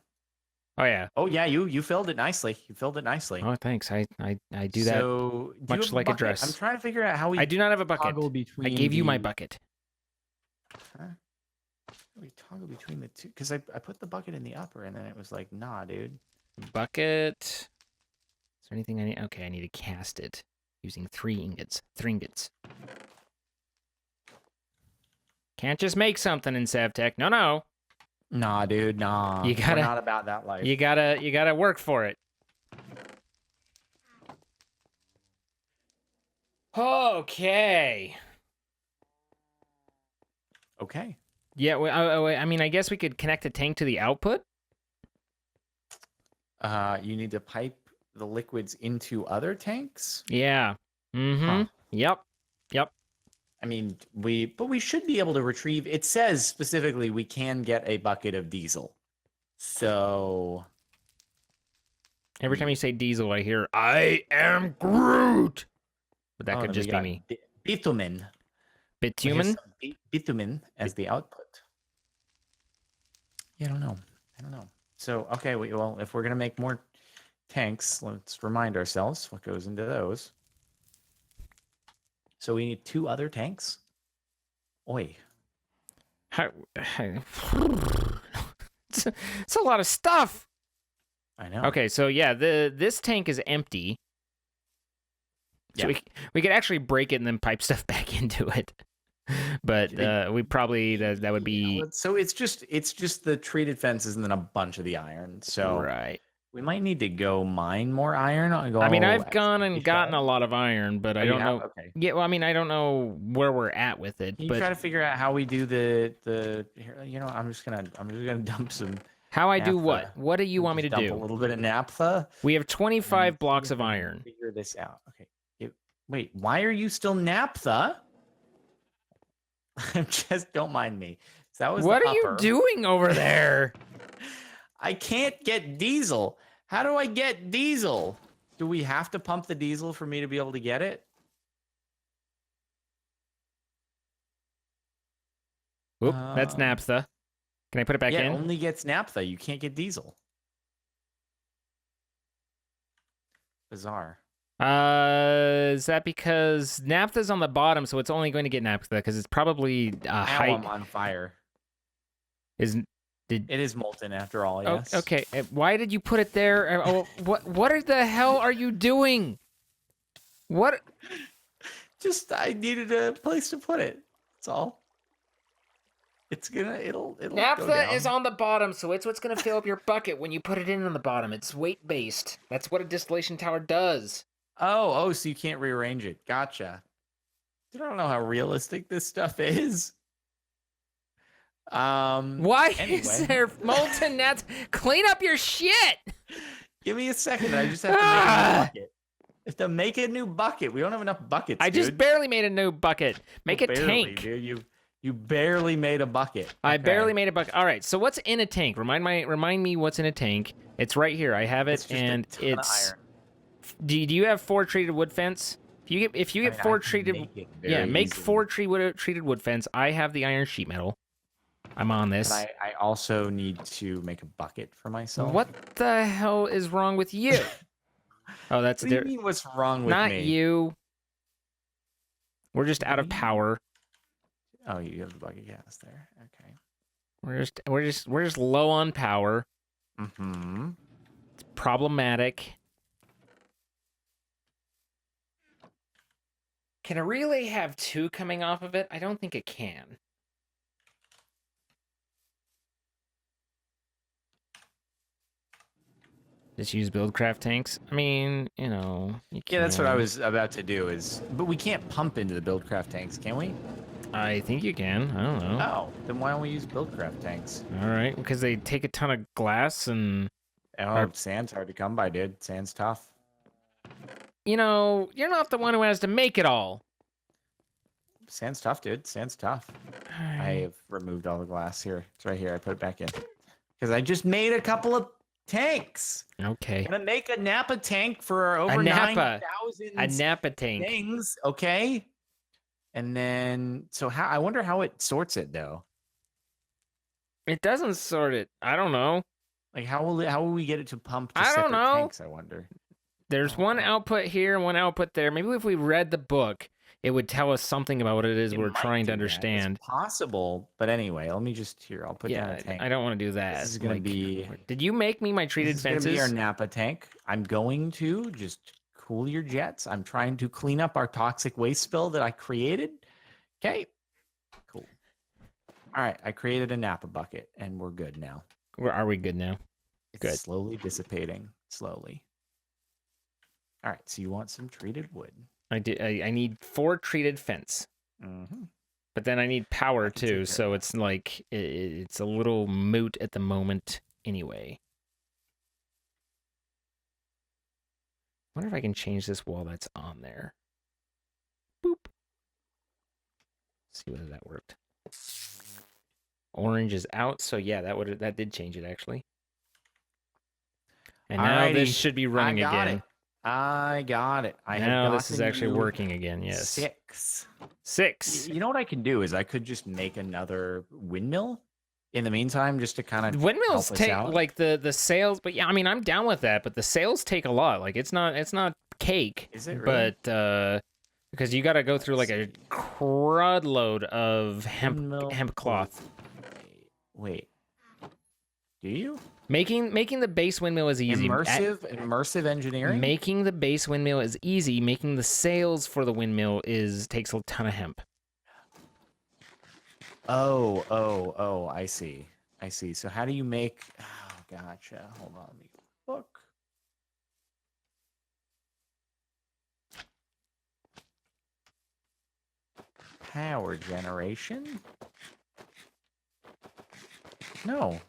Oh yeah. Oh yeah, you filled it nicely. You filled it nicely. Oh thanks. I do that. So much like a dress. I'm trying to figure out how we. I do not have a bucket. I gave you my bucket. Huh? We toggle between the two because I put the bucket in the upper and then it was like, nah, dude. Bucket. Is there anything I need? Okay, I need to cast it using 3 ingots. 3 ingots. Can't just make something in SevTech. No. Nah, dude, nah. You gotta. We're not about that life. You gotta work for it. Okay. Okay. Yeah, I mean, I guess we could connect the tank to the output. You need to pipe the liquids into other tanks? Yeah. Mm-hmm. Huh. Yep. I mean, we should be able to retrieve. It says specifically we can get a bucket of diesel. So every time you say diesel, I hear I am Groot. but that Oh, could then we just be got me. bitumen. Here's Bitumen? some bitumen as the output. Yeah, I don't know. So, okay, well, if we're gonna make more tanks, let's remind ourselves what goes into those. So we need 2 other tanks. Oi. It's a lot of stuff. I know. Okay, so yeah, this tank is empty. So Yeah. we could actually break it and then pipe stuff back into it. But we probably that would be So it's just the treated fences and then a bunch of the iron. So right. we might need to go mine more iron. I mean, I've gone and gotten a lot of iron, but I you don't have? know. Okay. Yeah, well, I mean, I don't know where we're at with it. Can you But try to figure out how we do the here, I'm just gonna dump some how I do naphtha. what? What do you want me to Dump do? a little bit of naphtha. We have and 25 see blocks if of we can iron. Figure this out. Okay. Wait, why are you still naphtha? Just don't mind me. So that was What the are you upper. doing over there? I can't get diesel. How do I get diesel? Do we have to pump the diesel for me to be able to get it? Whoop, that's naphtha. Can I put it back Yeah, in? it only gets naphtha. You can't get diesel. Bizarre. Is that because naphtha's on the bottom, so it's only going to get naphtha because it's probably Now height I'm on fire. It is molten after all, yes. Okay, why did you put it there? What the hell are you doing? What? Just I needed a place to put it. That's all. It'll Naphtha go down. is on the bottom, so it's what's gonna fill up your bucket when you put it in on the bottom. It's weight based. That's what a distillation tower does. Oh, so you can't rearrange it. Gotcha. I don't know how realistic this stuff is. Why is there molten naphtha? Clean up your shit. Give me a second. I just have to make a new bucket. I have to make a new bucket. We don't have enough buckets. I just barely made a new bucket. Make a tank. Dude. You barely made a bucket. Okay. I barely made a bucket. All right. So what's in a tank? Remind me what's in a tank. It's right here. I have it, and it's. Iron. Do you have 4 treated wood fence? If you get 4 treated, make 4 treated wood fence. I have the iron sheet metal. I'm on this. But I also need to make a bucket for myself. What the hell is wrong with you? Oh, that's what do you mean what's wrong with me? Not you. We're just out of power. Oh, you have the bucket gas there. Okay. We're just low on power. Mm-hmm. It's problematic. Can a relay have 2 coming off of it? I don't think it can. Just use buildcraft tanks. I mean, you know. Yeah, that's what I was about to do. But we can't pump into the buildcraft tanks, can we? I think you can. I don't know. Oh, then why don't we use buildcraft tanks? All right, because they take a ton of glass and. Oh, sand's hard to come by, dude. Sand's tough. You know, you're not the one who has to make it all. Sand's tough, dude. Sand's tough. I have removed all the glass here. It's right here. I put it back in. Because I just made a couple of tanks. Okay. I'm going to make a Napa tank for over 9,000 a Napa tank. things, okay? And then, I wonder how it sorts it, though. It doesn't sort it. I don't know. Like, how will we get it to pump to I separate don't know. tanks, I wonder? There's one output here and one output there. Maybe if we read the book, it would tell us something about what it is we're trying to understand. It's possible, but anyway, let me just I'll put down a tank. I don't want to do that. This is going to be... Did you make me my treated fences? This is going to be our Napa tank. I'm going to just cool your jets. I'm trying to clean up our toxic waste spill that I created. Okay. Cool. All right. I created a Napa bucket, and we're good now. Are we good now? It's good. Slowly dissipating. Slowly. All right. So you want some treated wood. I need 4 treated fence. Mm-hmm. But then I need power too, so it's like it's a little moot at the moment anyway. Wonder if I can change this while that's on there. Boop. See whether that worked. Orange is out, so yeah, that did change it actually. And now this should be running again. I got it. I have Now gotten this is actually you working again. Yes. 6. 6. You know what I can do is I could just make another windmill in the meantime, just to kind of Windmills help us take out. like the sails, but yeah, I mean I'm down with that, but the sails take a lot. Like it's not cake, Is it really? but because you got to go through Let's like a see. crud load of Windmill. hemp cloth. Wait. Do you? Making the base windmill is easy. Immersive engineering? Making the base windmill is easy. Making the sails for the windmill takes a ton of hemp. Oh, I see. I see. So how do you make... Oh, gotcha. Hold on. Let me look. Power generation? No.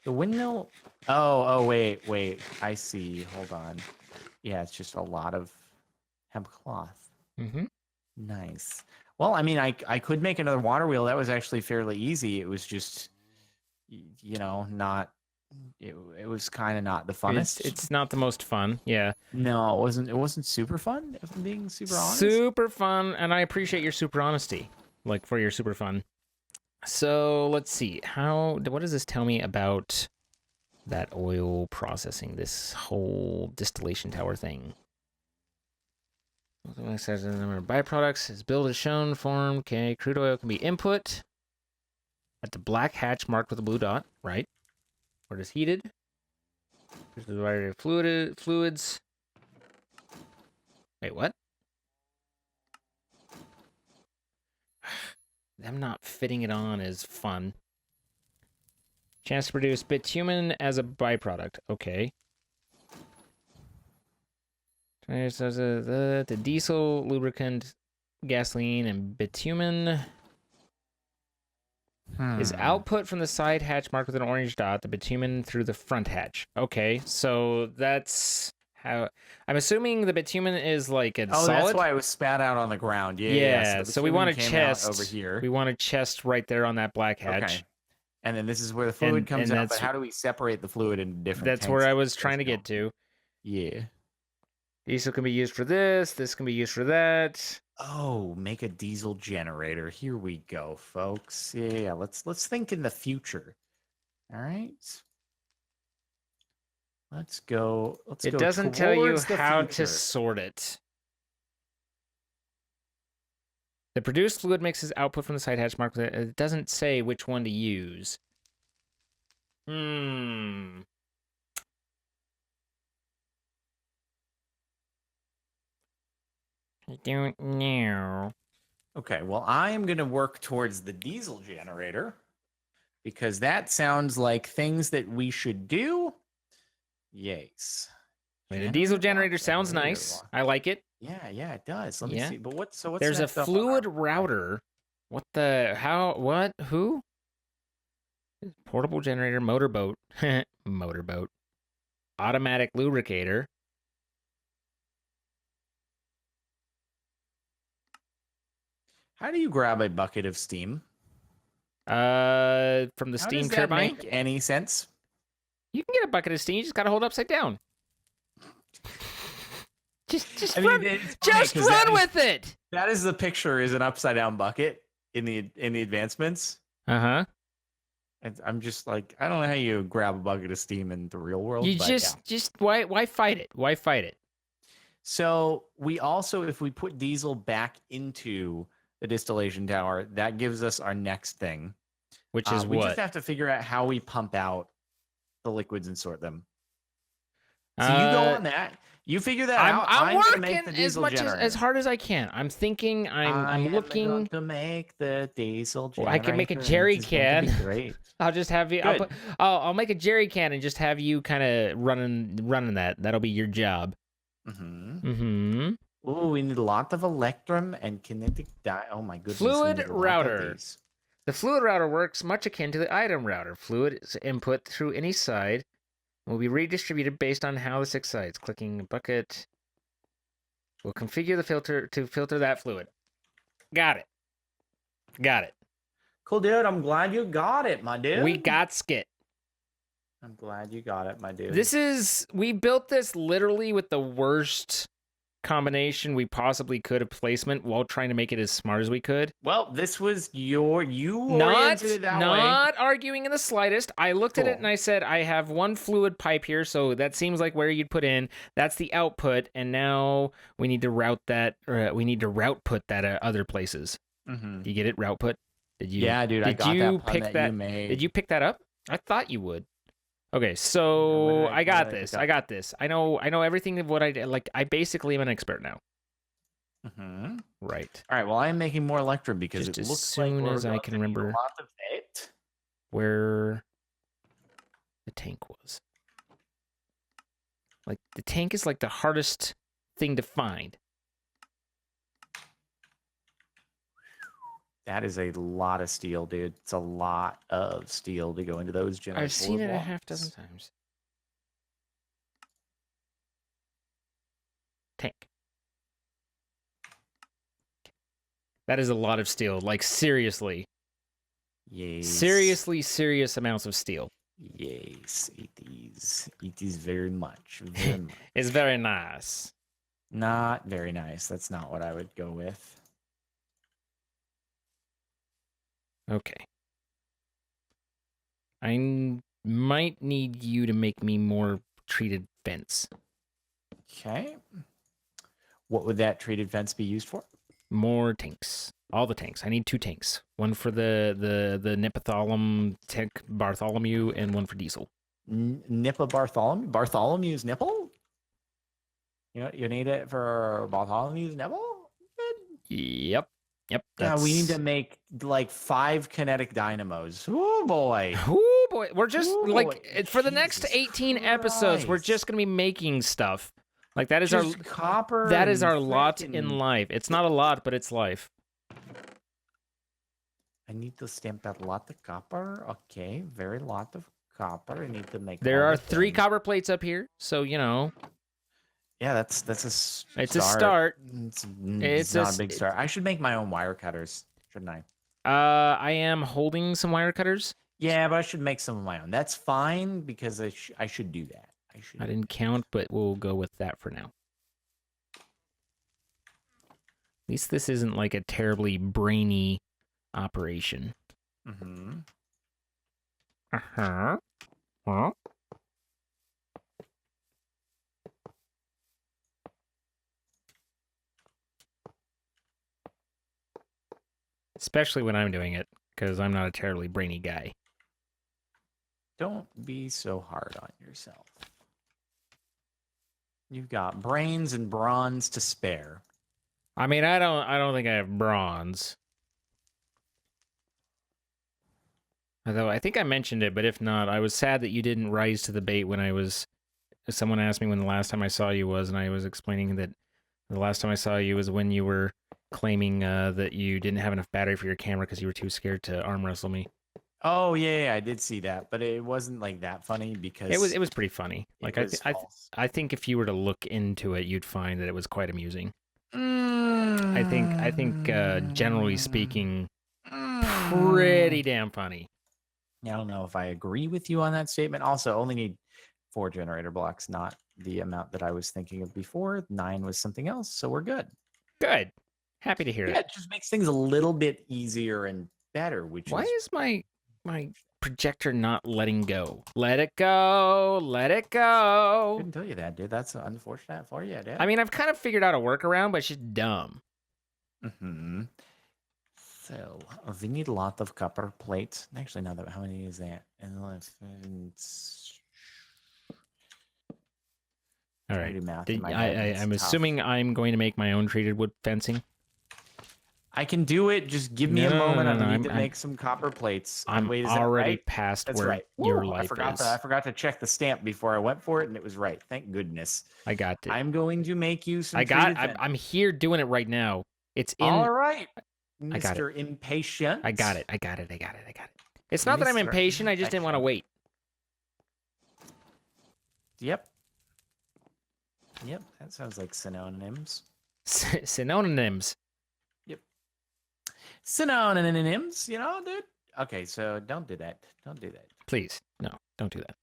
The windmill... Oh, wait. I see. Hold on. Yeah, it's just a lot of hemp cloth. Mm-hmm. Nice. Well, I mean, I could make another water wheel. That was actually fairly easy. It was just, not. It was kind of not the funnest. It's not the most fun. Yeah. No, it wasn't. It wasn't super fun. If I'm being super honest. Super fun, and I appreciate your super honesty, like for your super fun. So let's see. What does this tell me about that oil processing? This whole distillation tower thing. It says the number of byproducts is built as shown, form. Okay, crude oil can be input at the black hatch marked with a blue dot, right? Where it is heated. There's a variety of fluids. Wait, what? Them not fitting it on is fun. Chance to produce bitumen as a byproduct. Okay. The diesel, lubricant, gasoline, and bitumen is output from the side hatch marked with an orange dot, the bitumen through the front hatch. Okay, so that's how... I'm assuming the bitumen is like a solid? That's why it was spat out on the ground. Yeah, so we want a chest over here. We want a chest right there on that black hatch. Okay. And then this is where the fluid comes out, but how do we separate the fluid into different That's tanks? where I was trying to get to. Yeah. Diesel can be used for this can be used for that. Oh, make a diesel generator. Here we go, folks. Yeah, let's think in the future. All right. Let's go. It doesn't tell you how future. to sort it. The produced fluid mix is output from the side hatch marked with it doesn't say which one to use. I don't know. Okay, well, I am going to work towards the diesel generator because that sounds like things that we should do. Yes. Wait, a diesel generator sounds nice. I like it. Yeah, it does. Let me see. But what's there's a fluid router. What the who? Portable generator, motorboat. Motorboat. Automatic lubricator. How do you grab a bucket of steam? From the steam turbine. Make any sense? You can get a bucket of steam. You just gotta hold it upside down. Just run with it. That is the picture. Is an upside down bucket in the advancements. Uh-huh. And I'm just like, I don't know how you grab a bucket of steam in the real world. You why fight it? Why fight it? So we also, if we put diesel back into the distillation tower, that gives us our next thing, which is we just have to figure out how we pump out the liquids and sort them. So you go on that. You figure that out. I'm working make the diesel as hard as I can. I'm thinking. I'm looking to make the diesel generator. I can make a jerry can. Great. I'll just have you. I'll make a jerry can and just have you kind of running that. That'll be your job. Oh, we need a lot of electrum and kinetic Oh my goodness. Fluid router. The fluid router works much akin to the item router. Fluid is input through any side will be redistributed based on how this excites. Clicking bucket will configure the filter to filter that fluid. Got it. Cool, dude. I'm glad you got it, my dude. We got skit. I'm glad you got it, my dude. We built this literally with the worst combination we possibly could of placement while trying to make it as smart as we could. Well, this was you oriented it that way. Not arguing in the slightest. I looked at it Cool. and I said, I have one fluid pipe here, so that seems like where you'd put in. That's the output, and now we need to route that. We need to route put that at other places. Mm-hmm. Do you get it? Route put? Did you? Yeah, dude. I got that pun that you made. Did you pick that up? I thought you would. Okay, so I got this. I got this. I know everything of what I did. Like, I basically am an expert now. Mm-hmm. Right. All right. Well, I am making more electrum because Just it as looks soon like as I can remember a lot of it. where the tank was. Like, the tank is like the hardest thing to find. That is a lot of steel, dude. It's a lot of steel to go into those generators. I've seen it a half dozen times. Tank. That is a lot of steel. Like, seriously. Yes. Seriously, serious amounts of steel. Yes, it is. It is very much. Very much. It's very nice. Not very nice. That's not what I would go with. Okay. I might need you to make me more treated fence. Okay. What would that treated fence be used for? More tanks. All the tanks. I need 2 tanks. One for the Nipothalum tank Bartholomew and one for diesel. Nippa Bartholomew? Bartholomew's nipple? You need it for Bartholomew's nipple? Yep. Yeah, we need to make like 5 kinetic dynamos. Oh boy. Oh boy. We're just for the next Jesus 18 episodes, we're just gonna be making stuff. Like that is just our copper. That is our lot frickin'... in life. It's not a lot, but it's life. I need to stamp that lot of copper. Okay, very lot of copper. I need to make. There are 3 copper plates up here, so you know. Yeah, that's a start. It's a start. It's not a big start. I should make my own wire cutters, shouldn't I? I am holding some wire cutters. Yeah, but I should make some of my own. That's fine because I should do that. I didn't count, but we'll go with that for now. At least this isn't like a terribly brainy operation. Mm-hmm. Uh-huh. Huh? Especially when I'm doing it, because I'm not a terribly brainy guy. Don't be so hard on yourself. You've got brains and bronze to spare. I mean, I don't think I have bronze. Although I think I mentioned it, but if not, I was sad that you didn't rise to the bait when someone asked me when the last time I saw you was, and I was explaining that the last time I saw you was when you were claiming that you didn't have enough battery for your camera because you were too scared to arm wrestle me. Oh yeah, I did see that, but it wasn't like that funny because it was pretty funny. Like I think if you were to look into it, you'd find that it was quite amusing. I think generally speaking, pretty damn funny. I don't know if I agree with you on that statement. Also, only need 4 generator blocks, not the amount that I was thinking of before. 9 was something else, so we're good. Good. Happy to hear it. Yeah, it just makes things a little bit easier and better. Why is my projector not letting go? Let it go. Let it go. Couldn't tell you that, dude. That's unfortunate for you, dude. I mean, I've kind of figured out a workaround, but it's just dumb. Mm-hmm. So we need a lot of copper plates. Actually, not that. How many is that? All right. I'm assuming I'm going to make my own treated wood fencing. I can do it. Just give me a moment. I need to make some copper plates. I'm wait, is already that right? past That's where right. your life is. I forgot to check the stamp before I went for it, and it was right. Thank goodness. I got it. I'm going to make you some. I'm here doing it right now. It's in. All right, Mr. Impatient. I got it. It's not that I'm impatient. I just didn't want to wait. Yep. That sounds like synonyms. Synonyms. Yep. Synonyms, dude. Okay, so don't do that. Please, no, don't do that.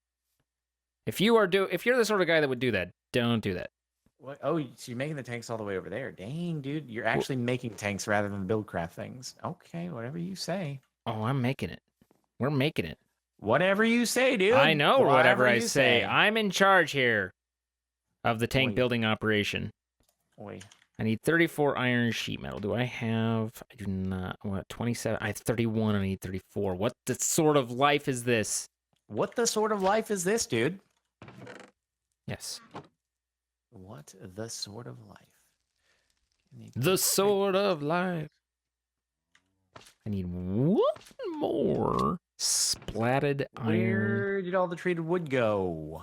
If you're the sort of guy that would do that, don't do that. What? Oh, so you're making the tanks all the way over there. Dang, dude. You're actually making tanks rather than buildcraft things. Okay, whatever you say. Oh, I'm making it. We're making it. Whatever you say, dude. I know whatever I you say. I'm in charge here of the tank Wait. building operation. Wait. I need 34 iron sheet metal. Do I have? I do not. What? 27? I have 31. I need 34. What the sort of life is this? What the sort of life is this, dude? Yes. What the sort of life? The sort of life. I need one more splatted iron. Where did all the treated wood go?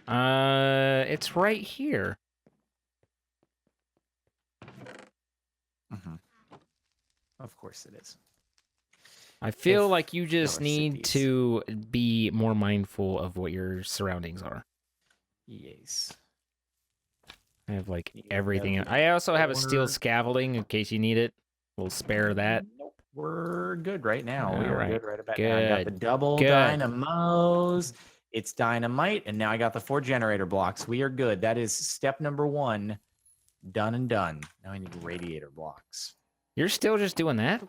It's right here. Of course it is. I feel like you just your need cities. to be more mindful of what your surroundings are. Yes. I have like You everything. have I also have a steel more- scaffolding in case you need it. We'll spare that. Nope. We're good right now. We All are right. good right about now. I got the Good. double Good. dynamos. It's dynamite, and now I got the 4 generator blocks. We are good. That is step number 1. Done and done. Now I need radiator blocks. You're still just doing that?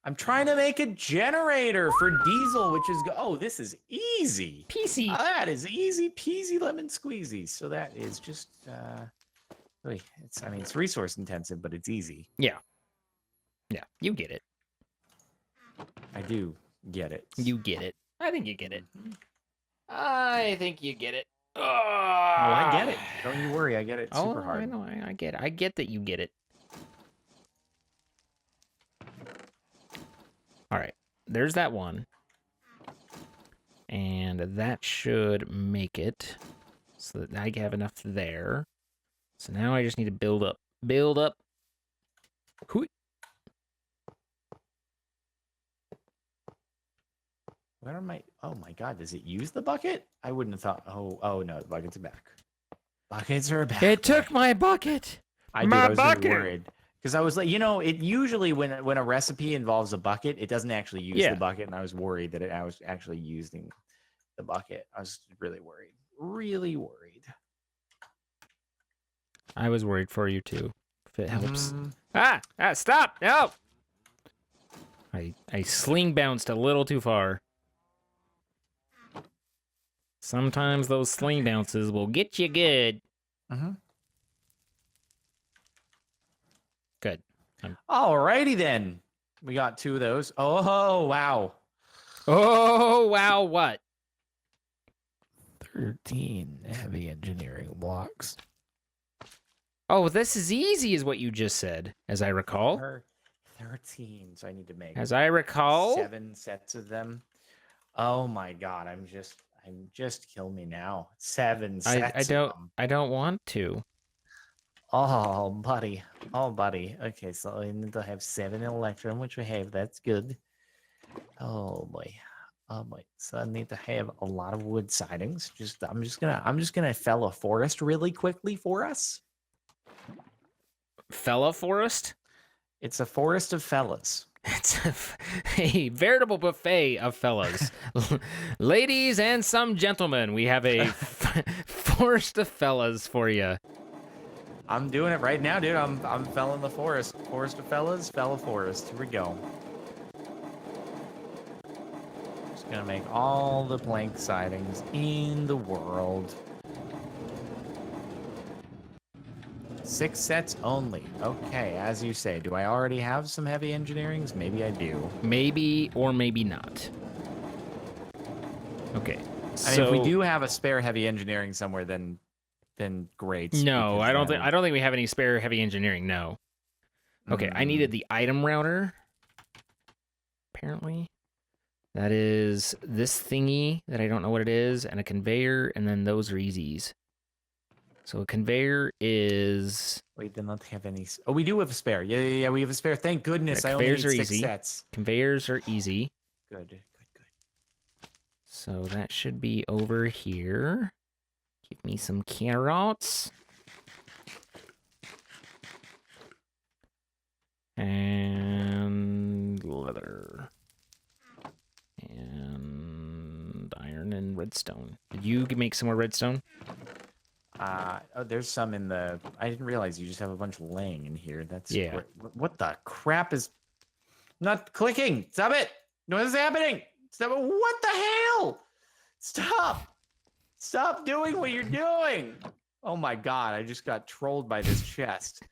I'm trying to make a generator for diesel, which is oh, this is easy. PC. That is easy peasy lemon squeezy. So that is just really, it's resource intensive, but it's easy. Yeah, you get it. I do get it. You get it. I think you get it. Mhm. I think you get it. Oh, I get it. Don't you worry, I get it super hard. I know. I get it. I get that you get it. All right. There's that one. And that should make it so that I have enough there. So now I just need to build up. Build up. Hooey. Where am I? Oh my god, does it use the bucket? I wouldn't have thought. Oh no, the buckets are back. Buckets are back. It took my bucket. I my was bucket. Really worried because I was like, it usually when a recipe involves a bucket, it doesn't actually use Yeah. the bucket, and I was worried that I was actually using the bucket. I was really worried. Really worried. I was worried for you too. If it helps. Mhm. Stop. No. I sling bounced a little too far. Sometimes those sling bounces will get you good. Mhm. Good. Alrighty then. We got 2 of those. Oh wow. Oh, wow, what? 13 heavy engineering blocks. Oh, this is easy is what you just said, as I recall. 13. So I need to make As I recall. 7 sets of them. Oh my god, I'm just kill me now. 7 sets. I don't want to. Oh buddy. Okay, so I need to have 7 electrum, which we have. That's good. Oh boy. So I need to have a lot of wood sidings. I'm just gonna fell a forest really quickly for us. Fella forest? It's a forest of fellas. It's a veritable buffet of fellas. Ladies and some gentlemen, we have a forest of fellas for you. I'm doing it right now, dude. I'm felling the forest. Forest of fellas, fella forest. Here we go. Just gonna make all the plank sidings in the world. 6 sets only. Okay, as you say. Do I already have some heavy engineerings? Maybe I do. Maybe or maybe not. Okay. I mean, if we do have a spare heavy engineering somewhere, then great. No, because I don't then- think we have any spare heavy engineering. No. Okay, I needed the item router. Apparently. That is this thingy that I don't know what it is, and a conveyor, and then those are easies. So a conveyor is... We do not have any... Oh, we do have a spare. Yeah, we have a spare. Thank goodness. I only need conveyors are 6 easy. sets. Conveyors are easy. Good. So that should be over here. Give me some carrots. And leather. And iron and redstone. Did you make some more redstone? Oh, there's some in the. I didn't realize you just have a bunch laying in here. That's Yeah. great. What the crap is not clicking? Stop it! What is happening? Stop! What the hell? Stop! Stop doing what you're doing! Oh my god! I just got trolled by this chest.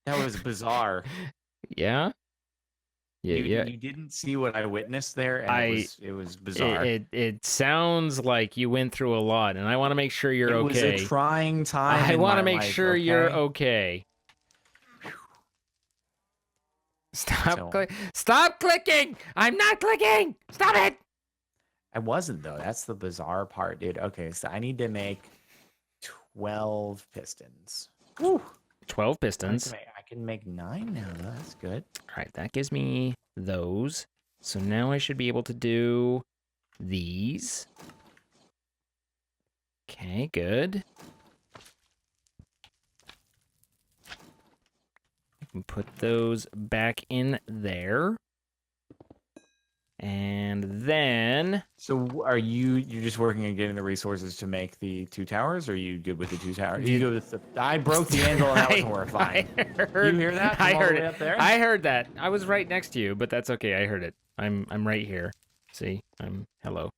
That was bizarre. Yeah. Yeah. You didn't see what I witnessed there, and it was bizarre. It sounds like you went through a lot, and I want to make sure you're okay. It was a trying time. I want to make sure you're okay. Stop clicking! I'm not clicking! Stop it! I wasn't though. That's the bizarre part, dude. Okay, so I need to make 12 pistons. Woo! 12 pistons. I can make 9 now, though. That's good. All right, that gives me those. So now I should be able to do these. Okay, good. I can put those back in there. And then... So you're just working on getting the resources to make the 2 towers, or are you good with the 2 towers? You good with the... I broke the anvil and that was horrifying. You hear that? I heard it. Up there? I heard that. I was right next to you, but that's okay. I heard it. I'm right here. See? Hello.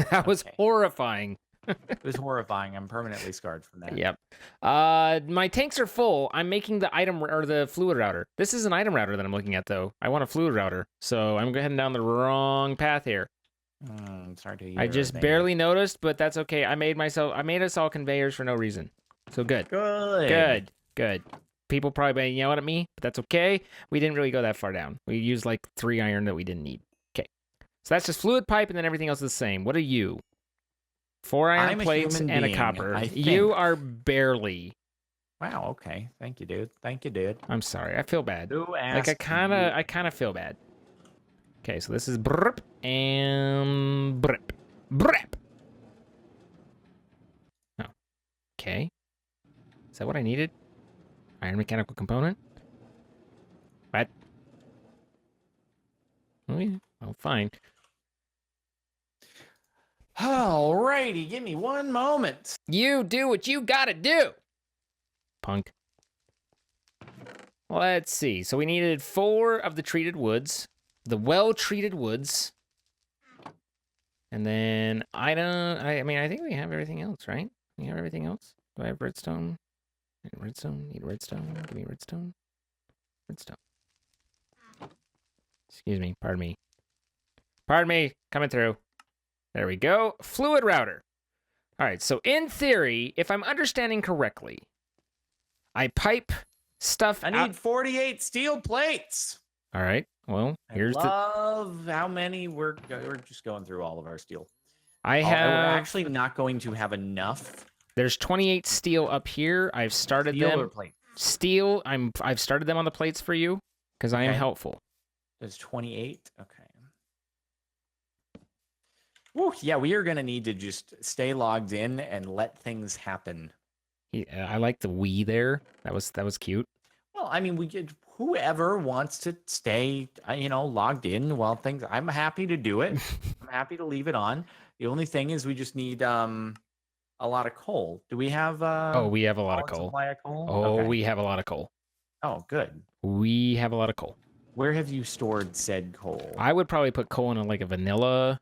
That was horrifying. It was horrifying. I'm permanently scarred from that. Yep. My tanks are full. I'm making the item or the fluid router. This is an item router that I'm looking at, though. I want a fluid router, so I'm heading down the wrong path here. Sorry to hear. I just barely noticed, but that's okay. I made us all conveyors for no reason. So good. Good. People probably yelling at me, but that's okay. We didn't really go that far down. We used like 3 iron that we didn't need. Okay. So that's just fluid pipe, and then everything else is the same. What are you? 4 iron plates and a copper. You are barely. Wow. Okay. Thank you, dude. I'm sorry. I feel bad. Who Like I kind of feel bad. Okay, so this is brip and brip. Oh. Okay. Is that what I needed? Iron mechanical component? What? Oh, yeah. Oh, fine. Alrighty, give me 1 moment. You do what you gotta do, punk. Let's see. So we needed 4 of the treated woods, the well-treated woods, and then I think we have everything else, right? We have everything else. Do I have redstone? Need redstone. Give me redstone. Excuse me. Pardon me. Coming through. There we go. Fluid router. All right, so in theory, if I'm understanding correctly, I pipe stuff out. I need 48 steel plates. All right, well, here's how many we're just going through all of our steel. We're actually not going to have enough. There's 28 steel up here. I've started steel them. Or plate? Steel, I've started them on the plates for you because I am helpful. There's 28. Okay. Woo, yeah, we are going to need to just stay logged in and let things happen. Yeah, I like the we there. That was cute. Well, I mean, whoever wants to stay, logged in while things. I'm happy to do it. I'm happy to leave it on. The only thing is, we just need a lot of coal. Do we have? We have a lot of coal. Supply of coal? Okay. We have a lot of coal. Oh, good. We have a lot of coal. Where have you stored said coal? I would probably put coal in a vanilla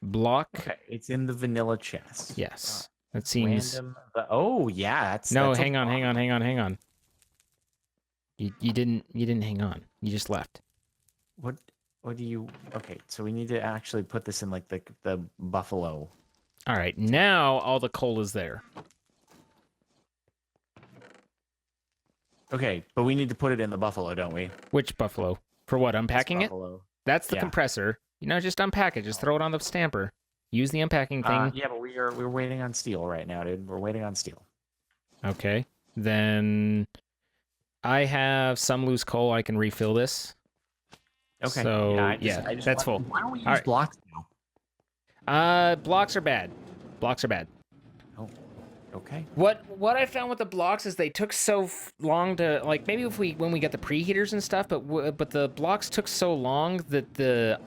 block. Okay, it's in the vanilla chest. Yes, that seems. Random. Oh yeah, that's. No, that's hang on. You didn't hang on. You just left. What do you? Okay, so we need to actually put this in the buffalo. All right, now all the coal is there. Okay, but we need to put it in the buffalo, don't we? Which buffalo? For what? Unpacking it? That's the compressor. Just unpack it. Just throw it on the stamper. Use the unpacking thing. Yeah, but we're waiting on steel right now, dude. We're waiting on steel. Okay. Then I have some loose coal. I can refill this. Okay. So I just that's full. Why don't we use blocks now? Blocks are bad. Oh. Okay. What I found with the blocks is they took so long to maybe when we got the preheaters and stuff, but the blocks took so long that the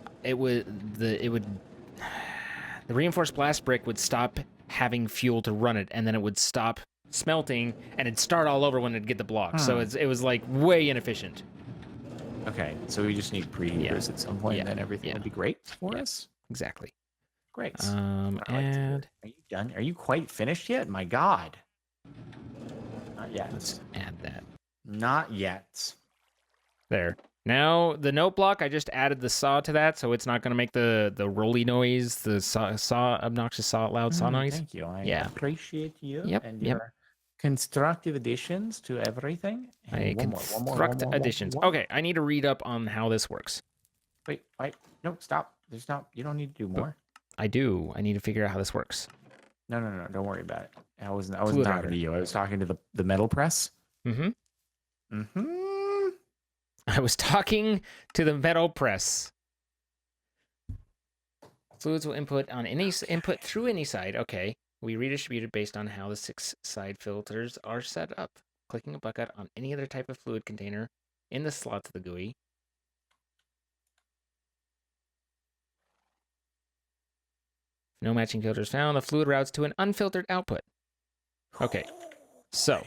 the reinforced blast brick would stop having fuel to run it, and then it would stop smelting, and it'd start all over when it'd get the block. So it was like way inefficient. Okay, so we just need preheaters at some point, and then everything will be great for us. Exactly. Great. And are you done? Are you quite finished yet? My God. Not yet. Let's add that. Not yet. There. Now the note block, I just added the saw to that, so it's not going to make the rolly noise, the obnoxious loud saw noise. Thank you. I appreciate you and Yep. your constructive additions to everything. And construct additions. Okay, I need to read up on how this works. Wait. No, stop. There's not. You don't need to do more. I do. I need to figure out how this works. No. Don't worry about it. I wasn't talking to you. I was talking to the metal press. I was talking to the metal press. Fluids will input on any input through any side. Okay. We redistribute it based on how the 6 side filters are set up. Clicking a bucket on any other type of fluid container in the slots of the GUI. If no matching filters found, the fluid routes to an unfiltered output. Okay. So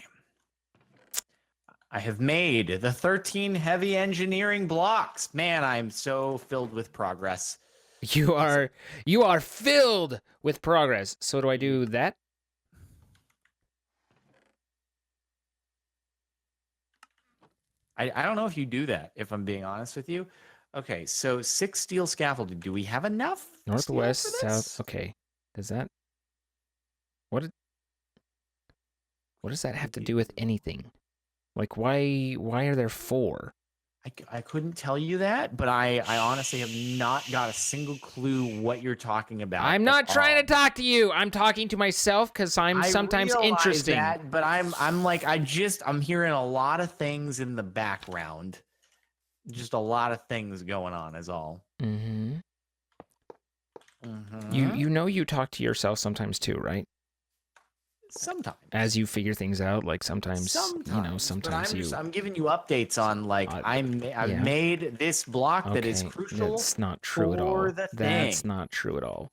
I have made the 13 heavy engineering blocks. Man, I'm so filled with progress. You are filled with progress. So do I do that? I don't know if you do that, if I'm being honest with you. Okay, so 6 steel scaffolding. Do we have enough? Northwest, south. Okay. Does that... What does that have to do with anything? Like, why are there 4? I couldn't tell you that, but I honestly have not got a single clue what you're talking about. I'm not trying to talk to you. I'm talking to myself because I'm sometimes interesting. That, but I'm like, I'm hearing a lot of things in the background. Just a lot of things going on is all. You you talk to yourself sometimes too, right? Sometimes. As you figure things out, like sometimes I'm giving you updates on like I've made this block that is crucial. That's not true at all. That's not true at all.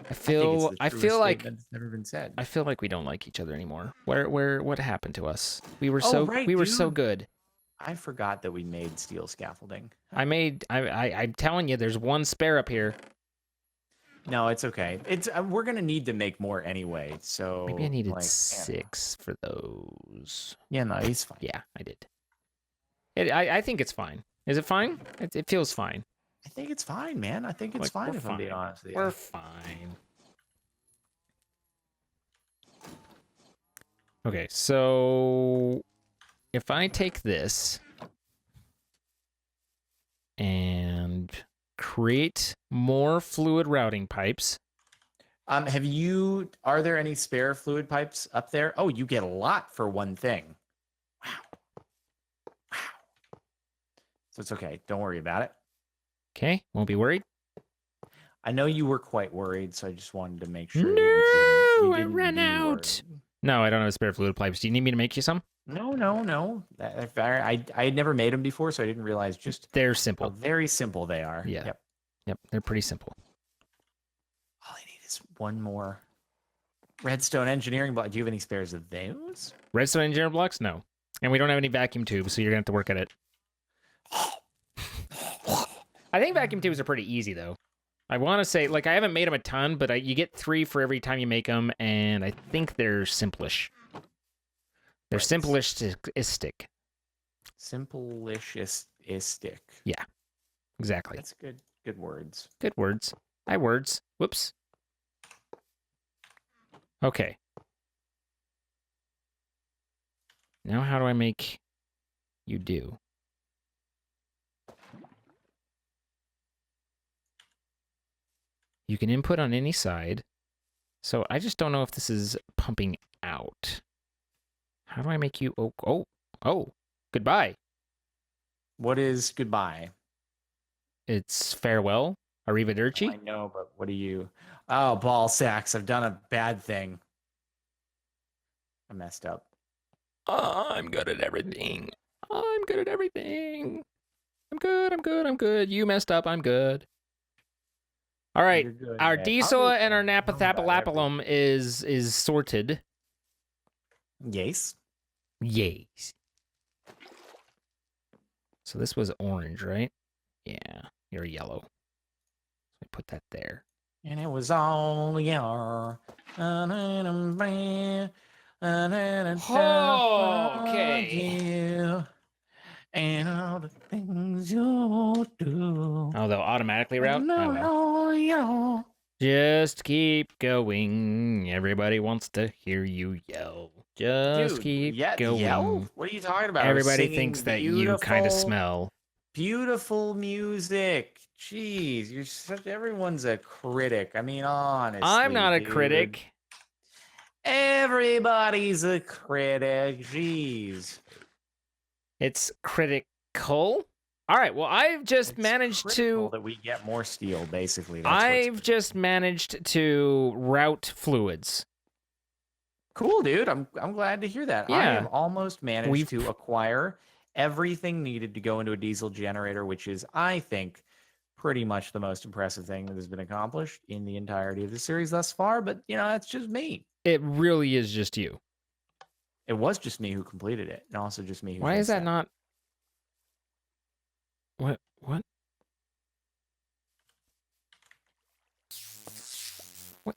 I feel like it's never been said. I feel like we don't like each other anymore. What happened to us? We were so good. I forgot that we made steel scaffolding. I'm telling you, there's one spare up here. No, it's okay. It's we're gonna need to make more anyway. So maybe I needed 6 for those. Yeah, no, he's fine. Yeah, I did. I think it's fine. Is it fine? It feels fine. I think it's fine, man. I think it's fine if I'm being honest with you. We're fine. Okay, so if I take this and create more fluid routing pipes. Are there any spare fluid pipes up there? Oh, you get a lot for one thing. Wow. So it's okay. Don't worry about it. Okay, won't be worried. I know you were quite worried, so I just wanted to make sure. No, I ran out. No, I don't have spare fluid pipes. Do you need me to make you some? No. I had never made them before, so I didn't realize they're simple. How very simple they are. Yeah. Yep. They're pretty simple. All I need is one more redstone engineering block. Do you have any spares of those? Redstone engineering blocks? No. And we don't have any vacuum tubes, so you're gonna have to work at it. I think vacuum tubes are pretty easy though. I want to say, like, I haven't made them a ton, but you get 3 for every time you make them, and I think they're simplish. They're simplistic. Simplistic. Yeah, exactly. That's good. Good words. Good words. Words. Whoops. Okay. Now how do I make you do? You can input on any side. So I just don't know if this is pumping out. How do I make you... Oh, goodbye. What is goodbye? It's farewell. Arrivederci. I know, but what do you... Oh, ball sacks. I've done a bad thing. I messed up. I'm good at everything. I'm good. I'm good. You messed up. I'm good. All right. You're good Our at diesel and our know about everything. napathapalapalum is sorted. Yes. Yes. So this was orange, right? Yeah. You're yellow. So I put that there. And it was all your. Oh, okay. You and all the things you do. Oh, they'll automatically route? Oh, well. No. Just keep going. Everybody wants to hear you yell. Just Dude, keep yeah, yell? going. What are you talking about? I was Everybody singing thinks that you kind of smell. beautiful music. Jeez, everyone's a critic. I mean, honestly, I'm not a dude. critic. Everybody's a critic. Jeez. It's critical. All right. Well, I've just It's managed critical to. that we get more steel, basically. That's what's I've just managed to route fluids. cool, dude. I'm glad to hear that. I Yeah. have almost managed We've- to acquire everything needed to go into a diesel generator, which is, I think, pretty much the most impressive thing that has been accomplished in the entirety of the series thus far. But that's just me. It really is just you. It was just me who completed it, and also just me who. Why is that not? What? What? What?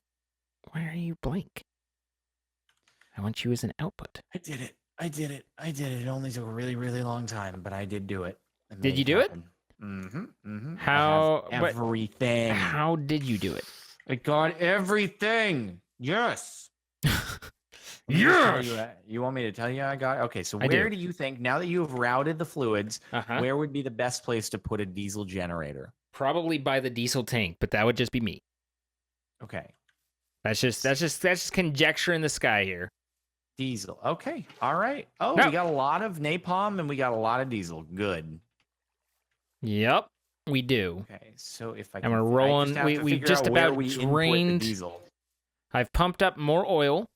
Why are you blank? I want you as an output. I did it. It only took a really, really long time, but I did do it. Did you do it? Mm-hmm. Mm-hmm. How? I have everything. How did you do it? I got everything. Yes. Yes. You want me to tell you I got? Okay, so I where do. do you think, now that you have routed the fluids, Uh-huh. where would be the best place to put a diesel generator? Probably by the diesel tank, but that would just be me. Okay. That's just conjecture in the sky here. Diesel. Okay. All right. Oh, No. we got a lot of napalm and we got a lot of diesel. Good. Yep, we do. Okay. So if I And we're rolling. We just about drained. Diesel. I've pumped up more oil.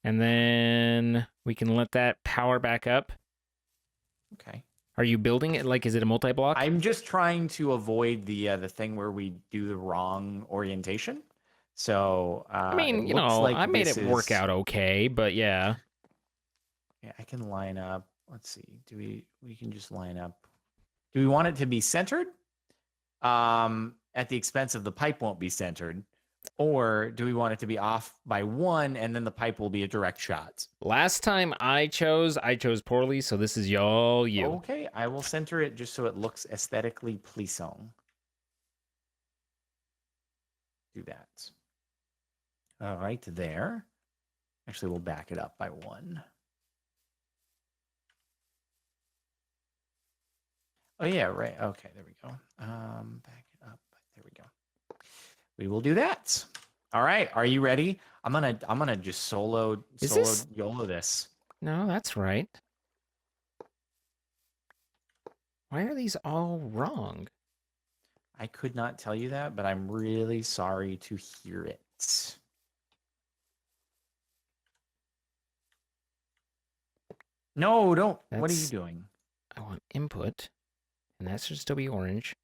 And then we can let that power back up. Okay. Are you building it? Like, is it a multi-block? I'm just trying to avoid the thing where we do the wrong orientation. So I mean, like I made it work out okay, but yeah. Yeah, I can line up. Let's see. We can just line up. Do we want it to be centered? At the expense of the pipe won't be centered. Or do we want it to be off by one and then the pipe will be a direct shot? Last time I chose poorly, so this is y'all you. Okay, I will center it just so it looks aesthetically pleasant. Do that. All right, there. Actually, we'll back it up by one. Oh yeah, right. Okay, there we go. Back it up. There we go. We will do that. All right, are you ready? I'm gonna just solo YOLO this. No, that's right. Why are these all wrong? I could not tell you that, but I'm really sorry to hear it. No, don't. What are you doing? I want input, and that should still be orange,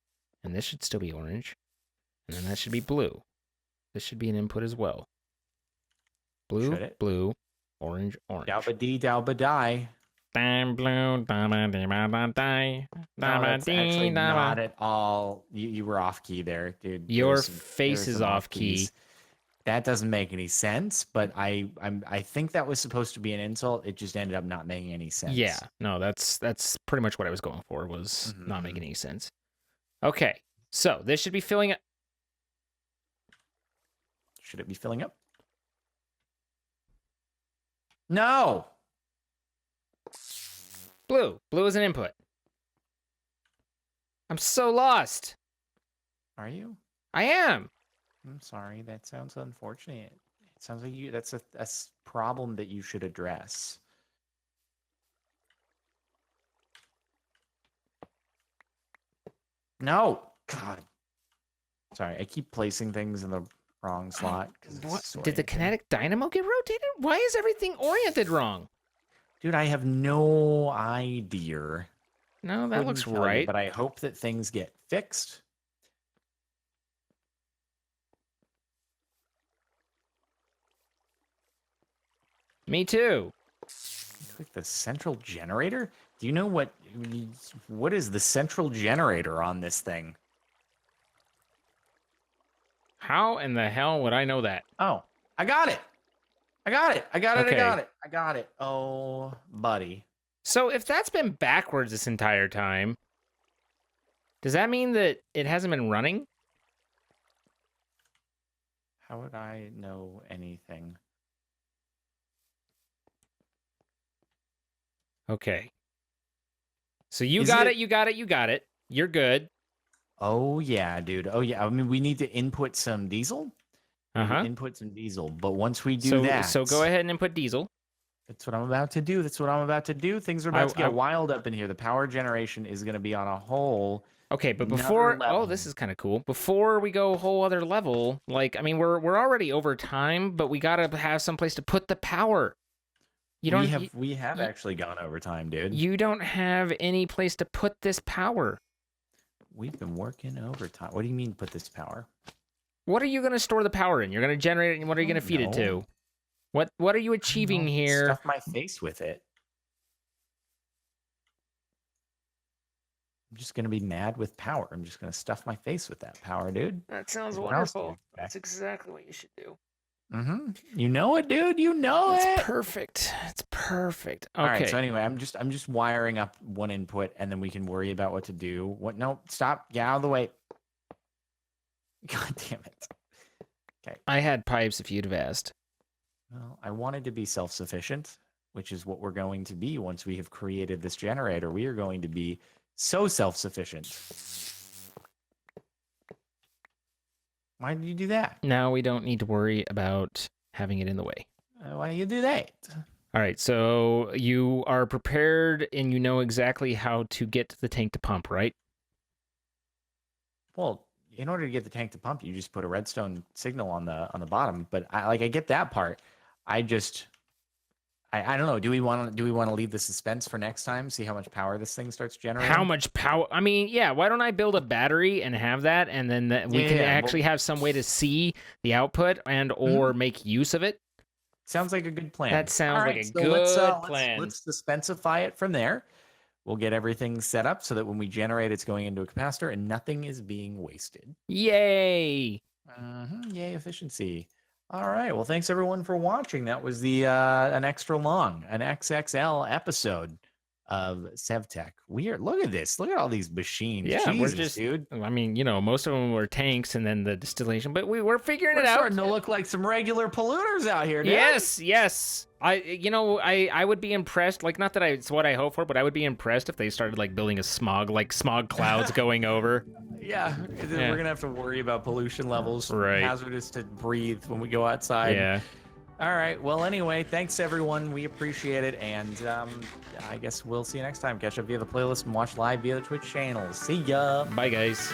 and this should still be orange, and then that should be blue. This should be an input as well. Blue, blue, orange, orange. Dalba-dee, dalba-die. Blue, No, that's actually not at all. You were off key there, dude. Your face is off key. That doesn't make any sense, but I think that was supposed to be an insult. It just ended up not making any sense. Yeah, no, that's pretty much what I was going for, was not making any sense. Okay, so this should be filling up. Should it be filling up? No! Blue. Blue is an input. I'm so lost. Are you? I am. I'm sorry. That sounds unfortunate. It sounds like that's a problem that you should address. No! God. Sorry, I keep placing things in the wrong slot. What? Did the kinetic dynamo get rotated? Why is everything oriented wrong? Dude, I have no idea. No, that looks right. But I hope that things get fixed. Me too. Click the central generator. Do you know what is the central generator on this thing? How in the hell would I know that? Oh, I got it. I got it. I got it. Okay. I got it. I got it. Oh, buddy. So if that's been backwards this entire time, does that mean that it hasn't been running? How would I know anything? Okay. So you got it, you got it, you got it. You're good. Oh, yeah, dude. Oh, yeah. I mean, we need to input some diesel. Uh-huh. Input some diesel. But once we do that... So go ahead and input diesel. That's what I'm about to do. That's what I'm about to do. Things are about to get wild up in here. The power generation is going to be on a whole... Okay, but before... Oh, this is kind of cool. Before we go a whole other level, like, I mean, we're already over time, but we got to have some place to put the power. We have actually gone over time, dude. You don't have any place to put this power. We've been working overtime. What do you mean put this power? What are you going to store the power in? You're going to generate it, and what are you going to feed it to? What are you achieving here? Stuff my face with it. I'm just going to be mad with power. I'm just going to stuff my face with that power, dude. That sounds wonderful. That's exactly what you should do. Mm-hmm. You know it, dude. You know it. It's perfect. It's perfect. Okay. All right. So anyway, I'm just wiring up one input, and then we can worry about what to do. What? No, stop. Get out of the way. God damn it. Okay. I had pipes if you'd have asked. Well, I wanted to be self-sufficient, which is what we're going to be once we have created this generator. We are going to be so self-sufficient. Why did you do that? Now we don't need to worry about having it in the way. Why do you do that? All right, so you are prepared and you know exactly how to get the tank to pump, right? Well, in order to get the tank to pump, you just put a redstone signal on the bottom. But I get that part. I don't know. Do we want to leave the suspense for next time? See how much power this thing starts generating? How much power? I mean, yeah. Why don't I build a battery and have that, and then we can actually have some way to see the output and or make use of it. Sounds like a good plan. That sounds like a good plan. Let's suspensify it from there. We'll get everything set up so that when we generate, it's going into a capacitor and nothing is being wasted. Yay! Yay, efficiency. All right. Well, thanks everyone for watching. That was the an extra long, an XXL episode of SevTech. Look at this. Look at all these machines. Yeah, Jesus, dude. I mean, you know, most of them were tanks and then the distillation, but we're figuring it out. Starting to look like some regular polluters out here, dude. Yes. I would be impressed. Like, not that it's what I hope for, but I would be impressed if they started like building a smog clouds going over. Yeah, we're gonna have to worry about pollution levels. Right. Hazardous to breathe when we go outside. Yeah. All right. Well, anyway, thanks everyone. We appreciate it, and I guess we'll see you next time. Catch up via the playlist and watch live via the Twitch channels. See ya. Bye, guys.